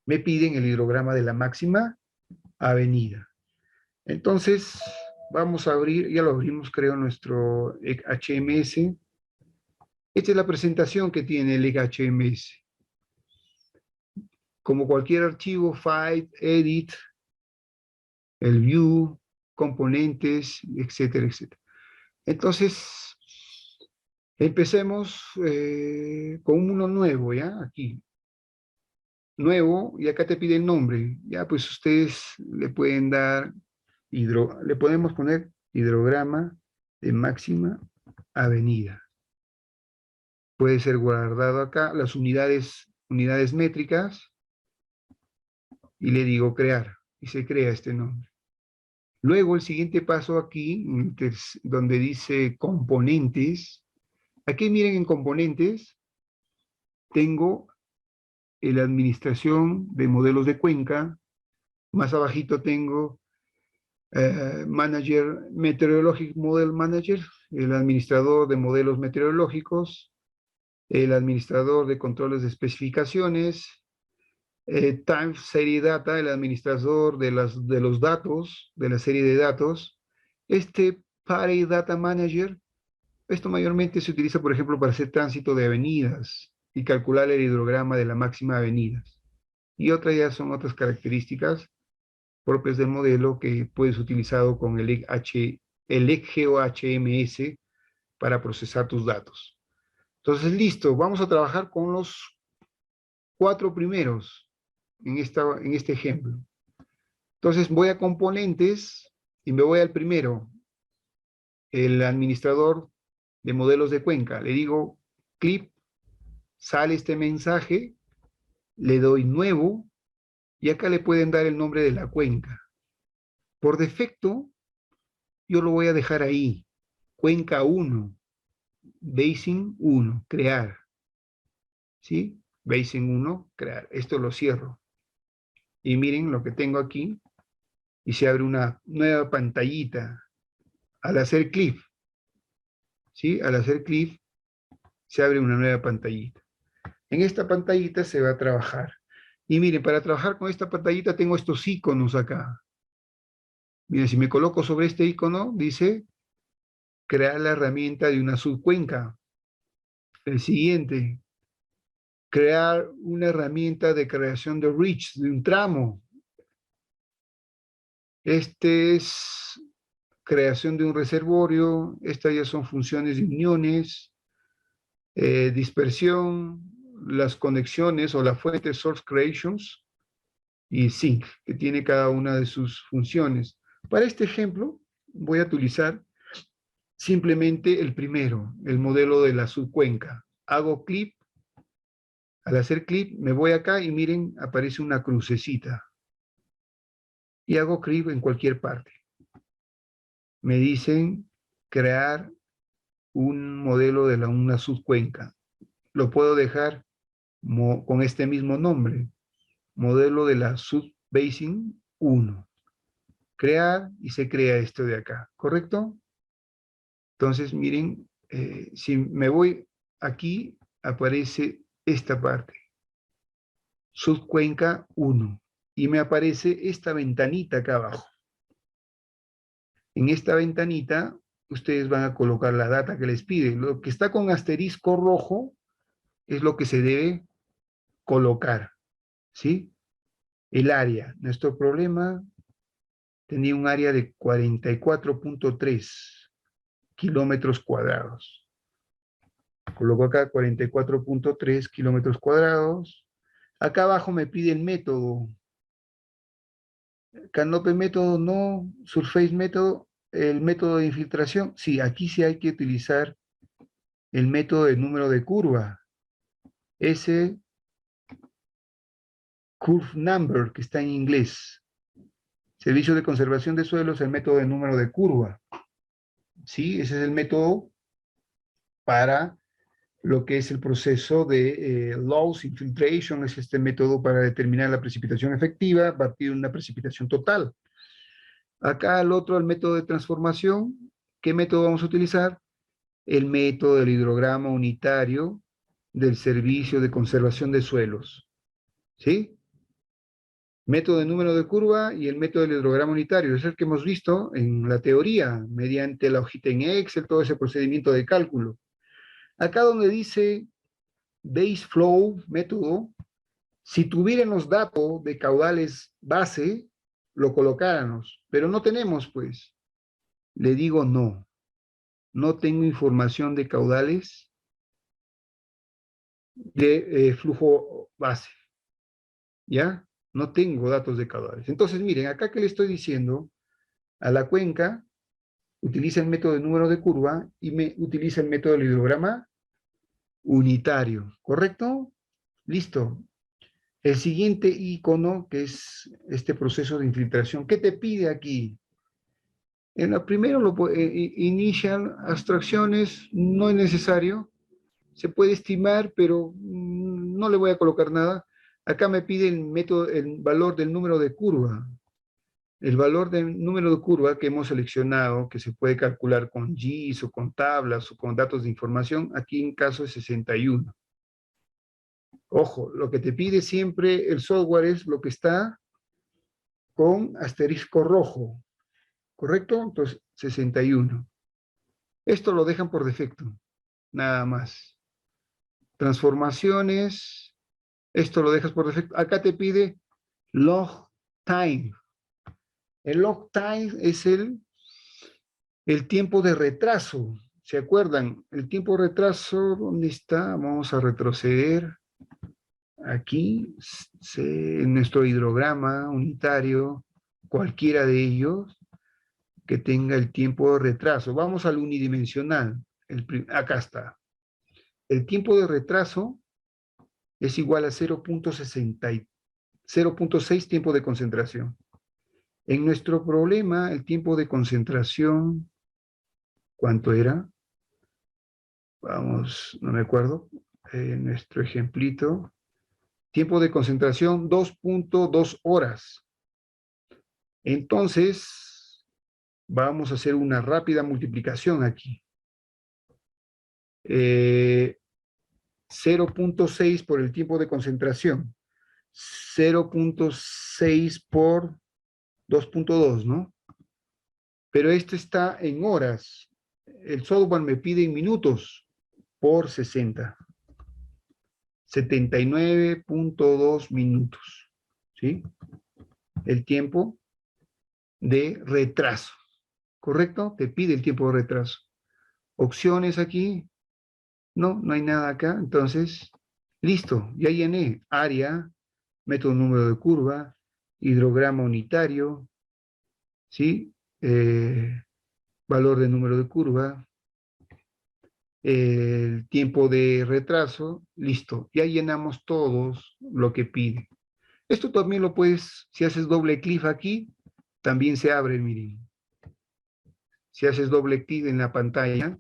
Me piden el hidrograma de la máxima avenida. Entonces, vamos a abrir, ya lo abrimos, creo, nuestro HMS. Esta es la presentación que tiene el HMS. Como cualquier archivo, file, edit, el view, componentes, etcétera, etcétera. Entonces, empecemos con uno nuevo, ¿ya? Aquí. Nuevo, y acá te pide el nombre. Ya, pues ustedes le pueden dar, le podemos poner hidrograma de máxima avenida. Puede ser guardado acá, las unidades métricas, y le digo crear, y se crea este nombre. Luego, el siguiente paso aquí, donde dice componentes, aquí miren en componentes, tengo la administración de modelos de cuenca, más abajito tengo Manager, Meteorologic Model Manager, el administrador de modelos meteorológicos, el administrador de controles de especificaciones, Time Serie Data, el administrador de los datos, de la serie de datos. Este Party Data Manager, esto mayormente se utiliza, por ejemplo, para hacer tránsito de avenidas y calcular el hidrograma de la máxima avenidas. Y otras ya son otras características propias del modelo que puedes utilizar con el ECGO-HMS para procesar tus datos. Entonces, listo, vamos a trabajar con los 4 primeros en este ejemplo. Entonces, voy a componentes y me voy al primero, el administrador de modelos de cuenca. Le digo clip, sale este mensaje, le doy nuevo y acá le pueden dar el nombre de la cuenca. Por defecto, yo lo voy a dejar ahí, cuenca 1, Basin 1, crear. ¿Sí? Basin 1, crear. Esto lo cierro. Y miren lo que tengo aquí. Y se abre una nueva pantallita. Al hacer clic, ¿sí? Al hacer clic, se abre una nueva pantallita. En esta pantallita se va a trabajar. Y miren, para trabajar con esta pantallita tengo estos iconos acá. Miren, si me coloco sobre este icono, dice crear la herramienta de una subcuenca. El siguiente, crear una herramienta de creación de reach, de un tramo. Este es creación de un reservorio. Estas ya son funciones de uniones, dispersión, las conexiones o la fuente source creations y sync, que tiene cada una de sus funciones. Para este ejemplo, voy a utilizar simplemente el primero, el modelo de la subcuenca. Hago clic. Al hacer clic, me voy acá y miren, aparece una crucecita. Y hago clic en cualquier parte. Me dicen crear un modelo de una subcuenca. Lo puedo dejar con este mismo nombre, modelo de la subbasin 1. Crear y se crea esto de acá, ¿correcto? Entonces, miren, si me voy aquí, aparece esta parte, subcuenca 1, y me aparece esta ventanita acá abajo. En esta ventanita ustedes van a colocar la data que les pide. Lo que está con asterisco rojo es lo que se debe colocar, ¿sí? El área. Nuestro problema tenía un área de 44.3 kilómetros cuadrados. Coloco acá 44.3 kilómetros cuadrados. Acá abajo me pide el método. Canopy método no, Surface método, el método de infiltración. Sí, aquí sí hay que utilizar el método de número de curva. Ese curve number que está en inglés. Servicio de conservación de suelos, el método de número de curva. Sí, ese es el método para lo que es el proceso de loss infiltration, es este método para determinar la precipitación efectiva a partir de una precipitación total. Acá el otro, el método de transformación. ¿Qué método vamos a utilizar? El método del hidrograma unitario del Servicio de Conservación de Suelos. ¿Sí? Método de número de curva y el método del hidrograma unitario. Es el que hemos visto en la teoría, mediante la hojita en Excel, todo ese procedimiento de cálculo. Acá donde dice Base Flow método, si tuvieran los datos de caudales base, lo colocáramos, pero no tenemos, pues. Le digo no. No tengo información de caudales de flujo base. ¿Ya? No tengo datos de caudales. Entonces, miren, acá que le estoy diciendo, a la cuenca utiliza el método de número de curva y me utiliza el método del hidrograma unitario, ¿correcto? Listo. El siguiente icono, que es este proceso de infiltración, ¿qué te pide aquí? En la primero, initial abstracciones, no es necesario. Se puede estimar, pero no le voy a colocar nada. Acá me pide el método, el valor del número de curva. El valor del número de curva que hemos seleccionado, que se puede calcular con GIS o con tablas o con datos de información, aquí en caso es 61. Ojo, lo que te pide siempre el software es lo que está con asterisco rojo, ¿correcto? Entonces, 61. Esto lo dejan por defecto, nada más. Transformaciones, esto lo dejas por defecto. Acá te pide log time. El log time es el tiempo de retraso. ¿Se acuerdan? El tiempo de retraso, ¿dónde está? Vamos a retroceder. Aquí, en nuestro hidrograma unitario, cualquiera de ellos que tenga el tiempo de retraso. Vamos al unidimensional. Acá está. El tiempo de retraso es igual a 0.6 tiempo de concentración. En nuestro problema, el tiempo de concentración, ¿cuánto era? Vamos, no me acuerdo. Nuestro ejemplito. Tiempo de concentración, 2.2 horas. Entonces, vamos a hacer una rápida multiplicación aquí. 0.6 por el tiempo de concentración. 0.6 por 2.2, ¿no? Pero esto está en horas. El software me pide en minutos por 60. 79.2 minutos, ¿sí? El tiempo de retraso, ¿correcto? Te pide el tiempo de retraso. Opciones aquí, no hay nada acá. Entonces, listo, ya llené área, método número de curva, hidrograma unitario, ¿sí? Valor de número de curva, el tiempo de retraso, listo. Ya llenamos todos lo que pide. Esto también lo puedes, si haces doble clic aquí, también se abre, miren. Si haces doble clic en la pantalla,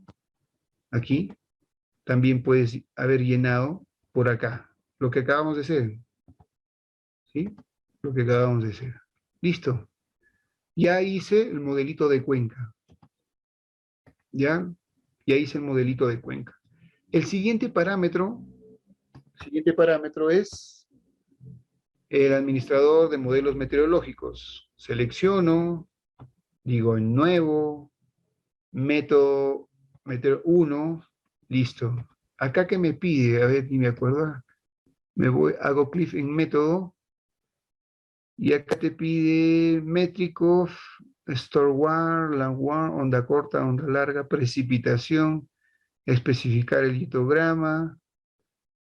aquí, también puedes haber llenado por acá, lo que acabamos de hacer. ¿Sí? Lo que acabamos de hacer. Listo. Ya hice el modelito de cuenca. ¿Ya? Ya hice el modelito de cuenca. El siguiente parámetro es el administrador de modelos meteorológicos. Selecciono, digo en nuevo, método 1, listo. Acá que me pide, a ver, ni me acuerdo, me voy, hago clic en método, y acá te pide métrico, store war, onda corta, onda larga, precipitación, especificar el litograma,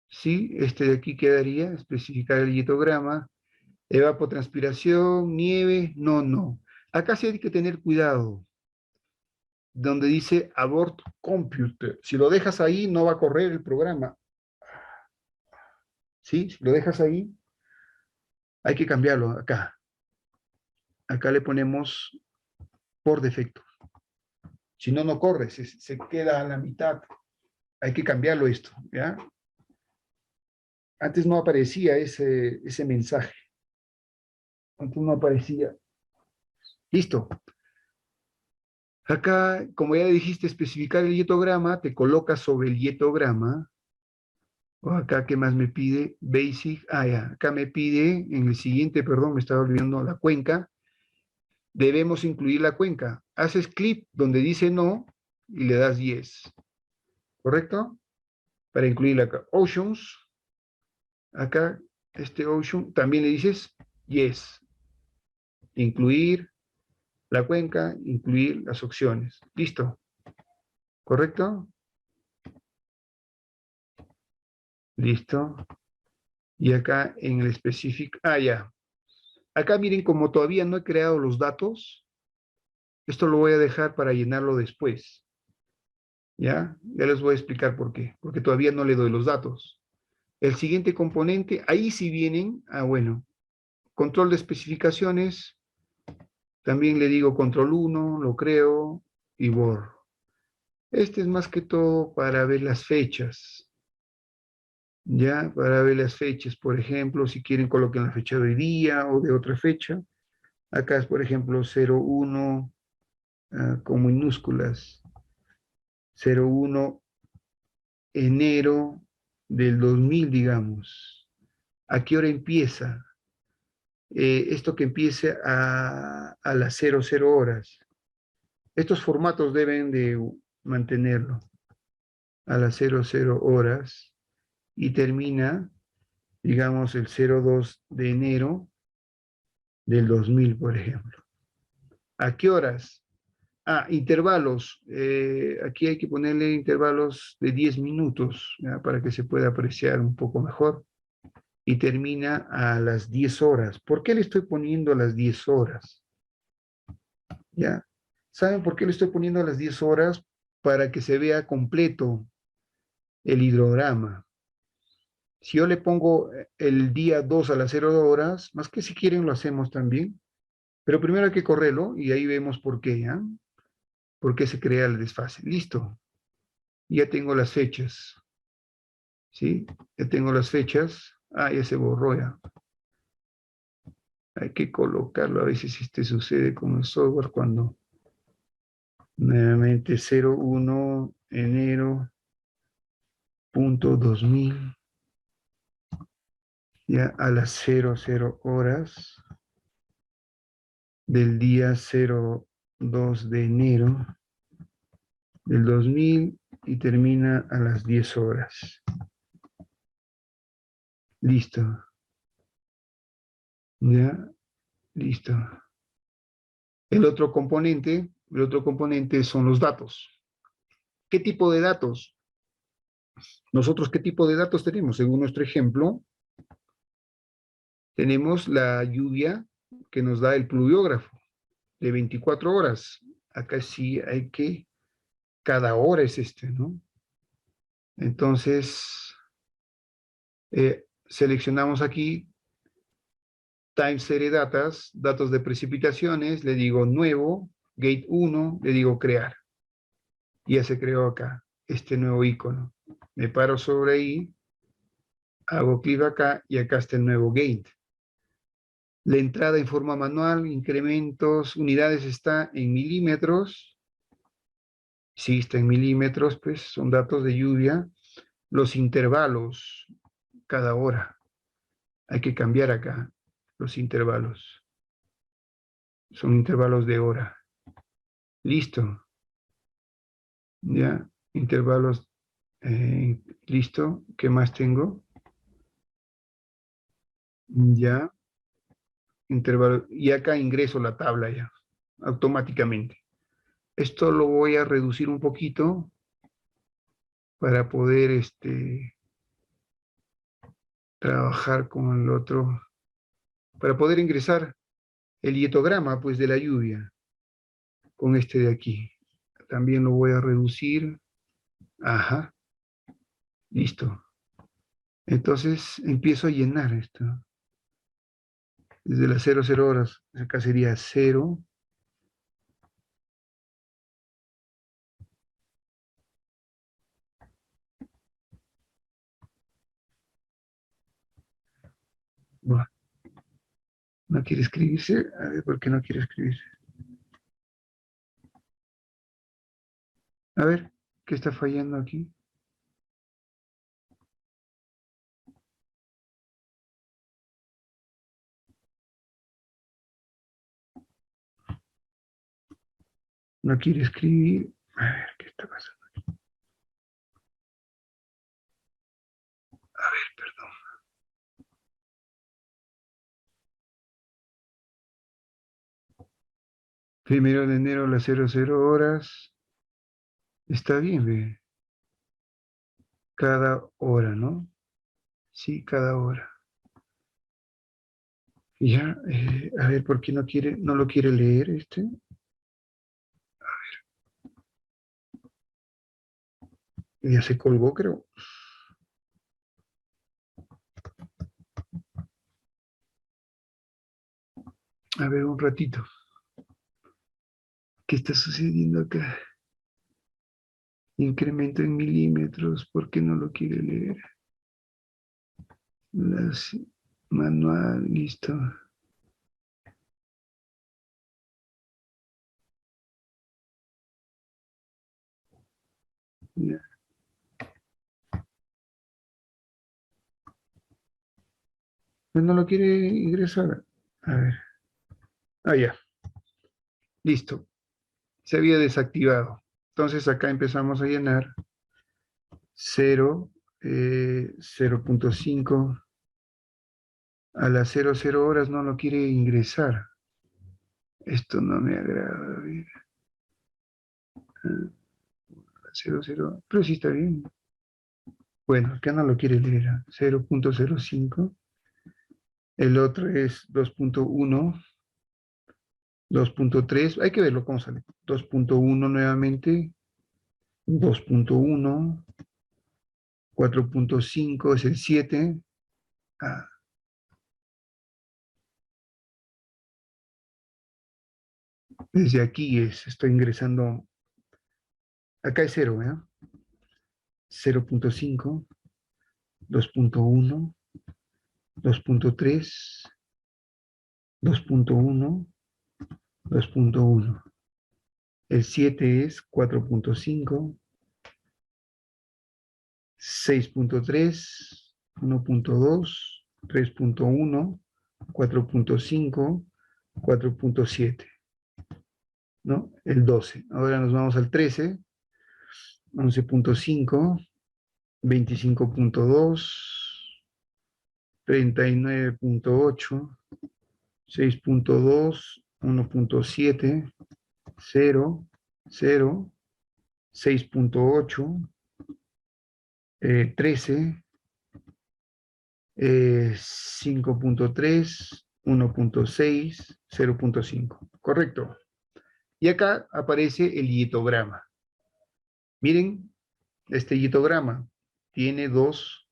¿sí? Este de aquí quedaría, especificar el litograma, evapotranspiración, nieve, no, no. Acá sí hay que tener cuidado, donde dice abort computer. Si lo dejas ahí, no va a correr el programa, ¿sí? Si lo dejas ahí, hay que cambiarlo acá. Acá le ponemos por defecto. Si no, no corre, se queda a la mitad. Hay que cambiarlo esto, ¿ya? Antes no aparecía ese mensaje. Antes no aparecía. Listo. Acá, como ya dijiste, especificar el hietograma, te colocas sobre el hietograma. O acá, ¿qué más me pide? Basic. Ah, ya. Acá me pide, en el siguiente, perdón, me estaba olvidando la cuenca. Debemos incluir la cuenca. Haces clic donde dice no y le das 10. ¿Correcto? Para incluirla acá. Oceans. Acá, este ocean, también le dices yes. Incluir la cuenca, incluir las opciones. ¿Listo? ¿Correcto? Listo. Y acá en el specific, ya. Acá miren, como todavía no he creado los datos, esto lo voy a dejar para llenarlo después. ¿Ya? Ya les voy a explicar por qué. Porque todavía no le doy los datos. El siguiente componente, ahí sí vienen, bueno, control de especificaciones, también le digo control 1, lo creo y borro. Este es más que todo para ver las fechas. Ya, para ver las fechas, por ejemplo, si quieren coloquen la fecha de hoy día o de otra fecha. Acá es, por ejemplo, 01 con minúsculas. 01 enero del 2000, digamos. ¿A qué hora empieza? Esto que empiece a las 00 horas. Estos formatos deben de mantenerlo a las 00 horas y termina, digamos, el 02 de enero del 2000, por ejemplo. ¿A qué horas? Intervalos. Aquí hay que ponerle intervalos de 10 minutos, ¿ya? Para que se pueda apreciar un poco mejor. Y termina a las 10 horas. ¿Por qué le estoy poniendo a las 10 horas? ¿Ya? ¿Saben por qué le estoy poniendo a las 10 horas? Para que se vea completo el hidrograma. Si yo le pongo el día 2 a las 0 horas, más que si quieren lo hacemos también, pero primero hay que correrlo y ahí vemos por qué, ¿ya? ¿Por qué se crea el desfase? Listo. Ya tengo las fechas, ¿sí? Ya tengo las fechas. Ya se borró ya. Hay que colocarlo. A veces este sucede con el software cuando nuevamente 01 enero punto 2000 ya a las 00 horas del día 02 de enero del 2000 y termina a las 10 horas. Listo. Ya, listo. El otro componente son los datos. ¿Qué tipo de datos? Nosotros, ¿qué tipo de datos tenemos? Según nuestro ejemplo, tenemos la lluvia que nos da el pluviógrafo de 24 horas. Acá sí hay que, cada hora es ¿no? Entonces, seleccionamos aquí time series datas, datos de precipitaciones, le digo nuevo, gate 1, le digo crear. Ya se creó acá este nuevo icono. Me paro sobre ahí, hago clic acá y acá está el nuevo gate. La entrada en forma manual, incrementos, unidades está en milímetros. Sí, está en milímetros, pues son datos de lluvia. Los intervalos, cada hora. Hay que cambiar acá los intervalos. Son intervalos de hora. Listo. Ya, intervalos, listo. ¿Qué más tengo? Ya, intervalo. Y acá ingreso la tabla ya, automáticamente. Esto lo voy a reducir un poquito para poder trabajar con el otro, para poder ingresar el hietograma pues de la lluvia con este de aquí. También lo voy a reducir. Ajá, listo. Entonces empiezo a llenar esto. Desde las 00 horas, acá sería 0. Bueno, ¿no quiere escribirse? A ver, ¿por qué no quiere escribirse? A ver, ¿qué está fallando aquí? No quiere escribir. A ver, ¿qué está pasando? A ver, perdón. Primero de enero a las 00 horas. Está bien, ve. Cada hora, ¿no? Sí, cada hora. Ya, a ver, ¿por qué no quiere, no lo quiere leer este? Ya se colgó, creo. A ver, un ratito. ¿Qué está sucediendo acá? Incremento en milímetros, ¿por qué no lo quiere leer? Las, manual, listo. Ya. Pues no lo quiere ingresar. A ver. Ah, ya. Listo. Se había desactivado. Entonces acá empezamos a llenar 0, 0.5. A las 00 horas no lo quiere ingresar. Esto no me agrada. A ver. 00. Pero sí está bien. Bueno, acá no lo quiere leer. 0.05. El otro es 2.1. 2.3, hay que verlo cómo sale. 2.1 nuevamente, 2.1, 4.5 es el 7. Ah, desde aquí estoy ingresando, acá es 0, ¿eh? 0.5, 2.1, 2.3, 2.1, 2.1. El 7 es 4.5, 6.3, 1.2, 3.1, 4.5, 4.7. ¿No? El 12. Ahora nos vamos al 13, 11.5, 25.2, 39.8, 6.2, 1.7, 0, 0, 6.8, 13, 5.3, 1.6, 0.5. Correcto. Y acá aparece el hietograma. Miren, este hietograma tiene dos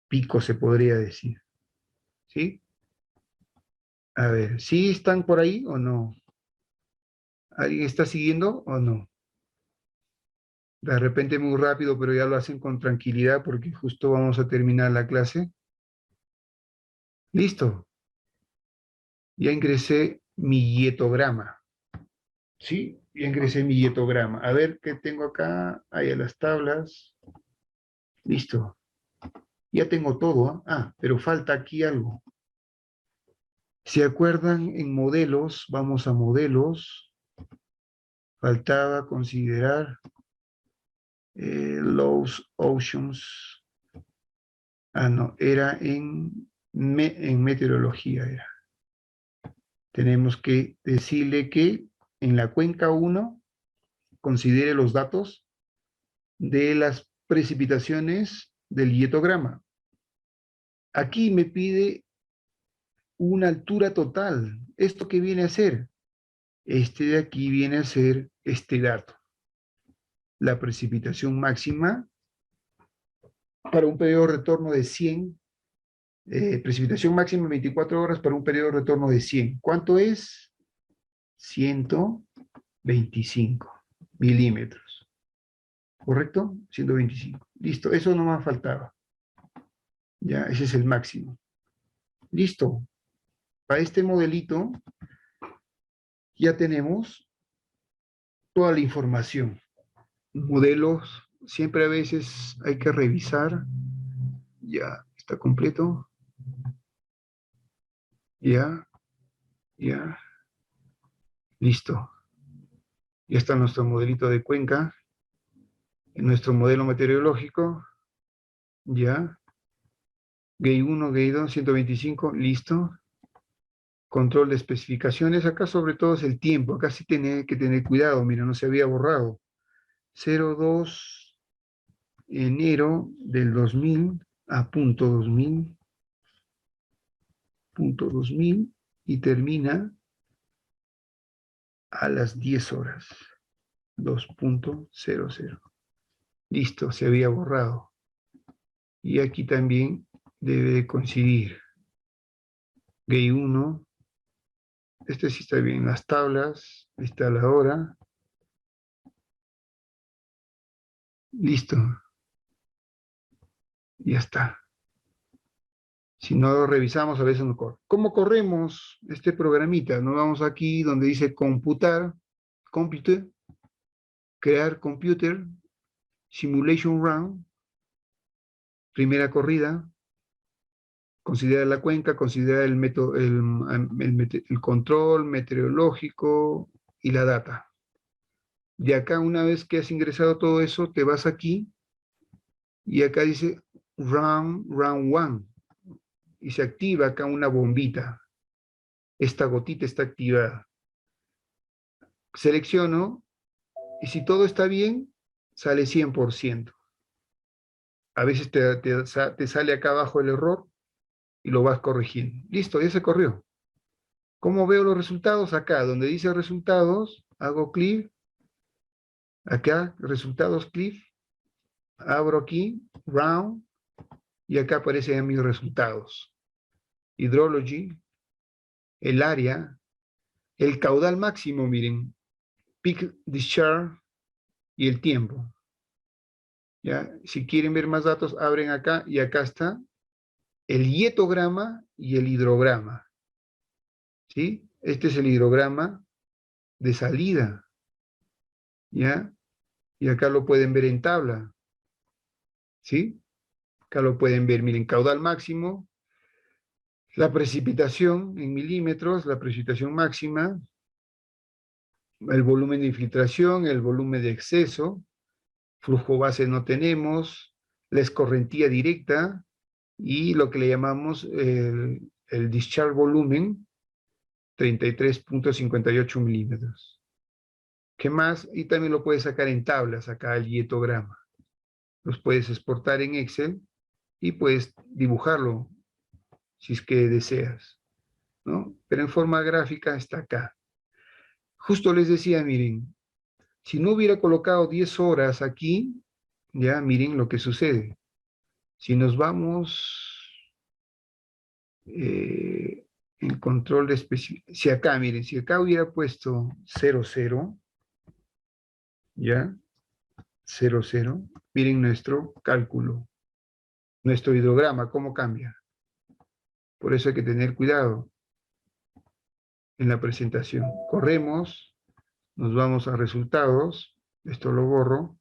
picos, se podría decir. ¿Sí? A ver, ¿sí están por ahí o no? ¿Alguien está siguiendo o no? De repente muy rápido, pero ya lo hacen con tranquilidad porque justo vamos a terminar la clase. Listo. Ya ingresé mi hietograma. ¿Sí? Ya ingresé mi hietograma. A ver qué tengo acá. Ahí a las tablas. Listo. Ya tengo todo. Pero falta aquí algo. ¿Se acuerdan en modelos? Vamos a modelos. faltaba considerar los oceans. Ah, no, era en meteorología. Era. Tenemos que decirle que en la cuenca 1 considere los datos de las precipitaciones del hietograma. Aquí me pide una altura total. ¿Esto qué viene a ser? Este de aquí viene a ser este dato. La precipitación máxima para un periodo de retorno de 100, precipitación máxima 24 horas para un periodo de retorno de 100. ¿Cuánto es? 125 milímetros. ¿Correcto? 125. Listo, eso no me faltaba. Ya, ese es el máximo. Listo. Para este modelito ya tenemos toda la información. Modelos, siempre a veces hay que revisar. Ya, está completo. Ya, ya. Listo. Ya está nuestro modelito de cuenca. En nuestro modelo meteorológico. Ya. Gay 1, Gay 2, 125. Listo. Control de especificaciones. Acá sobre todo es el tiempo. Acá sí tiene que tener cuidado. Mira, no se había borrado. 02 enero del 2000 a punto 2000. Punto 2000 y termina a las 10 horas. 2.00. Listo, se había borrado. Y aquí también debe de coincidir. Gay 1. Este sí está bien. Las tablas. Ahí está la hora. Listo. Ya está. Si no lo revisamos, a veces no corre. ¿Cómo corremos este programita? Nos vamos aquí donde dice computar, computer, crear computer, simulation run, primera corrida, considerar la cuenca, considerar el, método, el control meteorológico y la data. De acá, una vez que has ingresado todo eso, te vas aquí y acá dice run 1 y se activa acá una bombita. Esta gotita está activada. Selecciono y si todo está bien, sale 100%. A veces te sale acá abajo el error y lo vas corrigiendo. Listo, ya se corrió. ¿Cómo veo los resultados? Acá, donde dice resultados, hago clic. Acá, resultados, clic. Abro aquí, round, y acá aparecen mis resultados. Hydrology, el área, el caudal máximo, miren, peak discharge y el tiempo. ¿Ya? Si quieren ver más datos, abren acá y acá está el hietograma y el hidrograma. ¿Sí? Este es el hidrograma de salida. ¿Ya? Y acá lo pueden ver en tabla. ¿Sí? Acá lo pueden ver, miren, caudal máximo, la precipitación en milímetros, la precipitación máxima, el volumen de infiltración, el volumen de exceso, flujo base no tenemos, la escorrentía directa y lo que le llamamos el discharge volumen, 33.58 milímetros. ¿Qué más? Y también lo puedes sacar en tablas, acá el hietograma. Los puedes exportar en Excel y puedes dibujarlo si es que deseas, ¿no? Pero en forma gráfica está acá. Justo les decía, miren, si no hubiera colocado 10 horas aquí, ya miren lo que sucede. Si nos vamos en control de especificación, si acá, miren, si acá hubiera puesto 00, ya, 00, miren nuestro cálculo, nuestro hidrograma, cómo cambia. Por eso hay que tener cuidado en la presentación. Corremos, nos vamos a resultados, esto lo borro,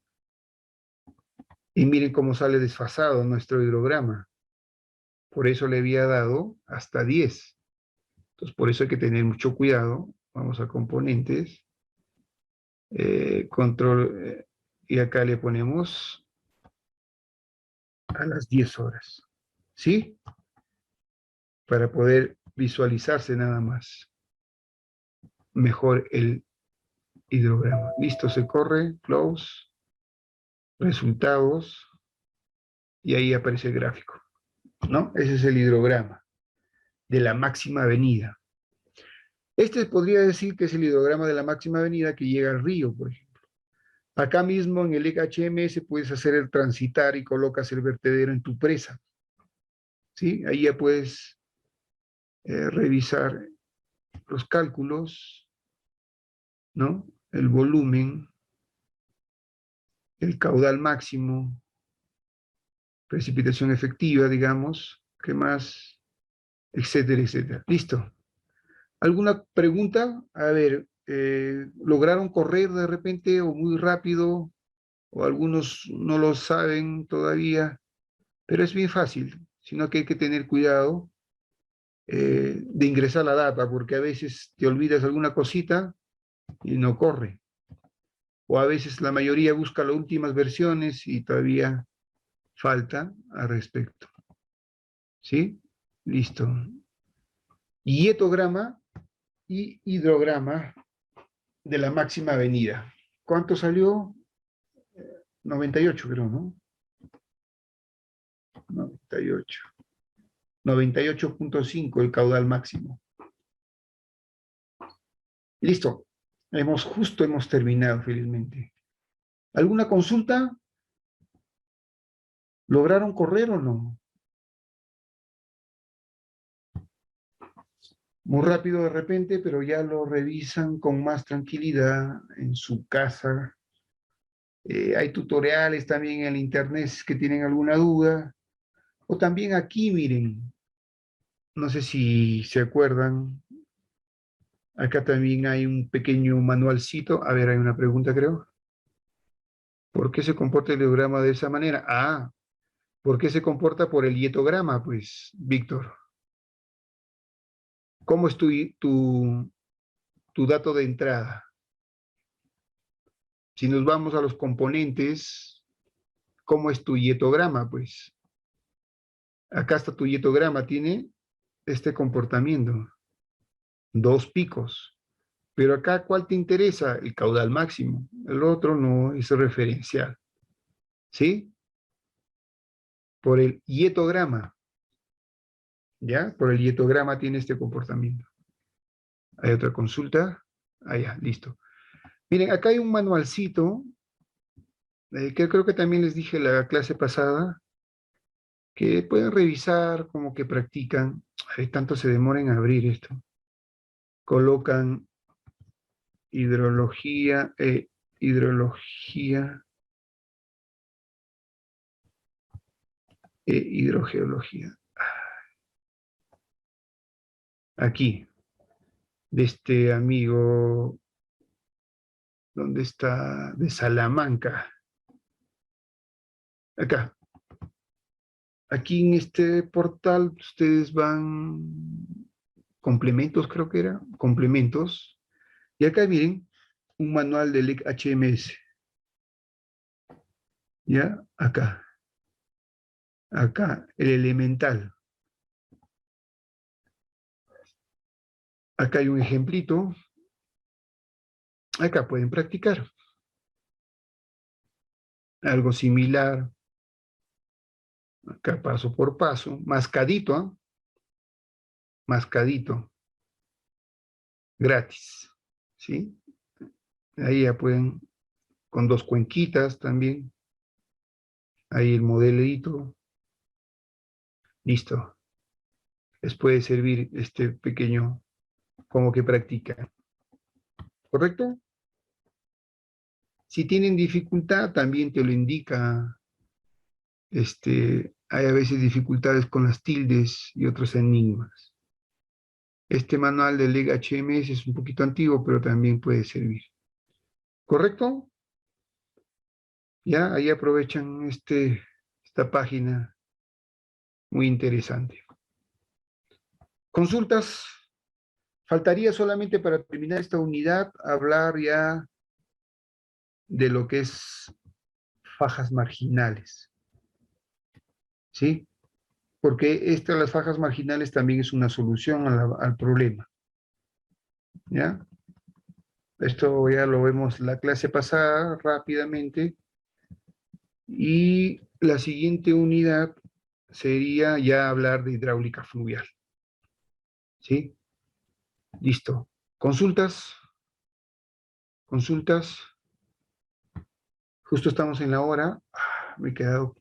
y miren cómo sale desfasado nuestro hidrograma. Por eso le había dado hasta 10. Entonces, por eso hay que tener mucho cuidado. Vamos a componentes. control, y acá le ponemos a las 10 horas, ¿sí? Para poder visualizarse nada más mejor el hidrograma. Listo, se corre, close, resultados, y ahí aparece el gráfico, ¿no? Ese es el hidrograma de la máxima avenida. Este podría decir que es el hidrograma de la máxima avenida que llega al río, por ejemplo. Acá mismo en el HMS puedes hacer el transitar y colocas el vertedero en tu presa, ¿sí? Ahí ya puedes revisar los cálculos, ¿no? El volumen, el caudal máximo, precipitación efectiva, digamos, ¿qué más? Etcétera, etcétera. Listo. ¿Alguna pregunta? A ver, ¿lograron correr de repente o muy rápido? O algunos no lo saben todavía, pero es bien fácil, sino que hay que tener cuidado de ingresar la data, porque a veces te olvidas alguna cosita y no corre. O a veces la mayoría busca las últimas versiones y todavía falta al respecto. ¿Sí? Listo. Hietograma y hidrograma de la máxima avenida. ¿Cuánto salió? 98, creo, ¿no? 98. 98.5 el caudal máximo. Listo. Justo hemos terminado, felizmente. ¿Alguna consulta? ¿Lograron correr o no? Muy rápido de repente, pero ya lo revisan con más tranquilidad en su casa. Hay tutoriales también en el internet que tienen alguna duda. O también aquí, miren, no sé si se acuerdan, acá también hay un pequeño manualcito. A ver, hay una pregunta, creo. ¿Por qué se comporta el ideograma de esa manera? Ah, ¿por qué se comporta por el hietograma? Pues, Víctor, ¿cómo es tu dato de entrada? Si nos vamos a los componentes, ¿cómo es tu hietograma? Pues, acá está tu hietograma, tiene este comportamiento, 2 picos. Pero acá, ¿cuál te interesa? El caudal máximo. El otro no es referencial. ¿Sí? Por el hietograma. ¿Ya? Por el hietograma tiene este comportamiento. ¿Hay otra consulta? Ah, ya, listo. Miren, acá hay un manualcito, que creo que también les dije la clase pasada, que pueden revisar, como que practican. Ay, tanto se demora en abrir esto. Colocan hidrología, hidrología, hidrogeología. Aquí, de este amigo, ¿dónde está? De Salamanca. Acá. Aquí en este portal ustedes van, complementos creo que era, complementos. Y acá miren, un manual del HMS. ¿Ya? Acá. Acá, el elemental. Acá hay un ejemplito. Acá pueden practicar. Algo similar. Acá paso por paso. Mascadito, ¿eh? Mascadito. Gratis. ¿Sí? Ahí ya pueden, con 2 cuenquitas también. Ahí el modelito. Listo. Les puede servir este pequeño como que practica. ¿Correcto? Si tienen dificultad, también te lo indica. Hay a veces dificultades con las tildes y otros enigmas. Este manual del LEG HMS es un poquito antiguo, pero también puede servir. ¿Correcto? Ya, ahí aprovechan esta página muy interesante. Consultas. Faltaría solamente para terminar esta unidad hablar ya de lo que es fajas marginales, ¿sí? Porque las fajas marginales también es una solución al problema, ¿ya? Esto ya lo vemos la clase pasada rápidamente. Y la siguiente unidad sería ya hablar de hidráulica fluvial, ¿sí? Listo. ¿Consultas? ¿Consultas? Justo estamos en la hora. Me he quedado.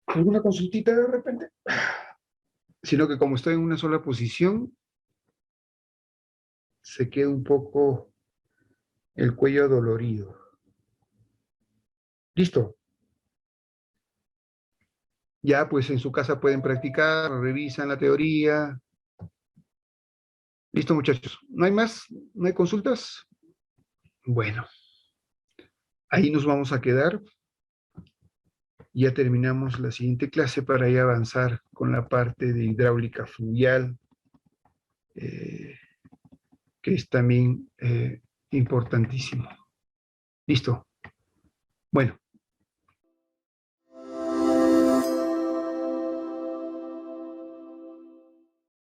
¿Alguna consultita de repente? Sino que como estoy en una sola posición, se queda un poco el cuello dolorido. Listo. Ya pues en su casa pueden practicar, revisan la teoría. Listo, muchachos. ¿No hay más? ¿No hay consultas? Bueno, ahí nos vamos a quedar. Ya terminamos la siguiente clase para ya avanzar con la parte de hidráulica fluvial, eh, que es también importantísimo. Listo. Bueno.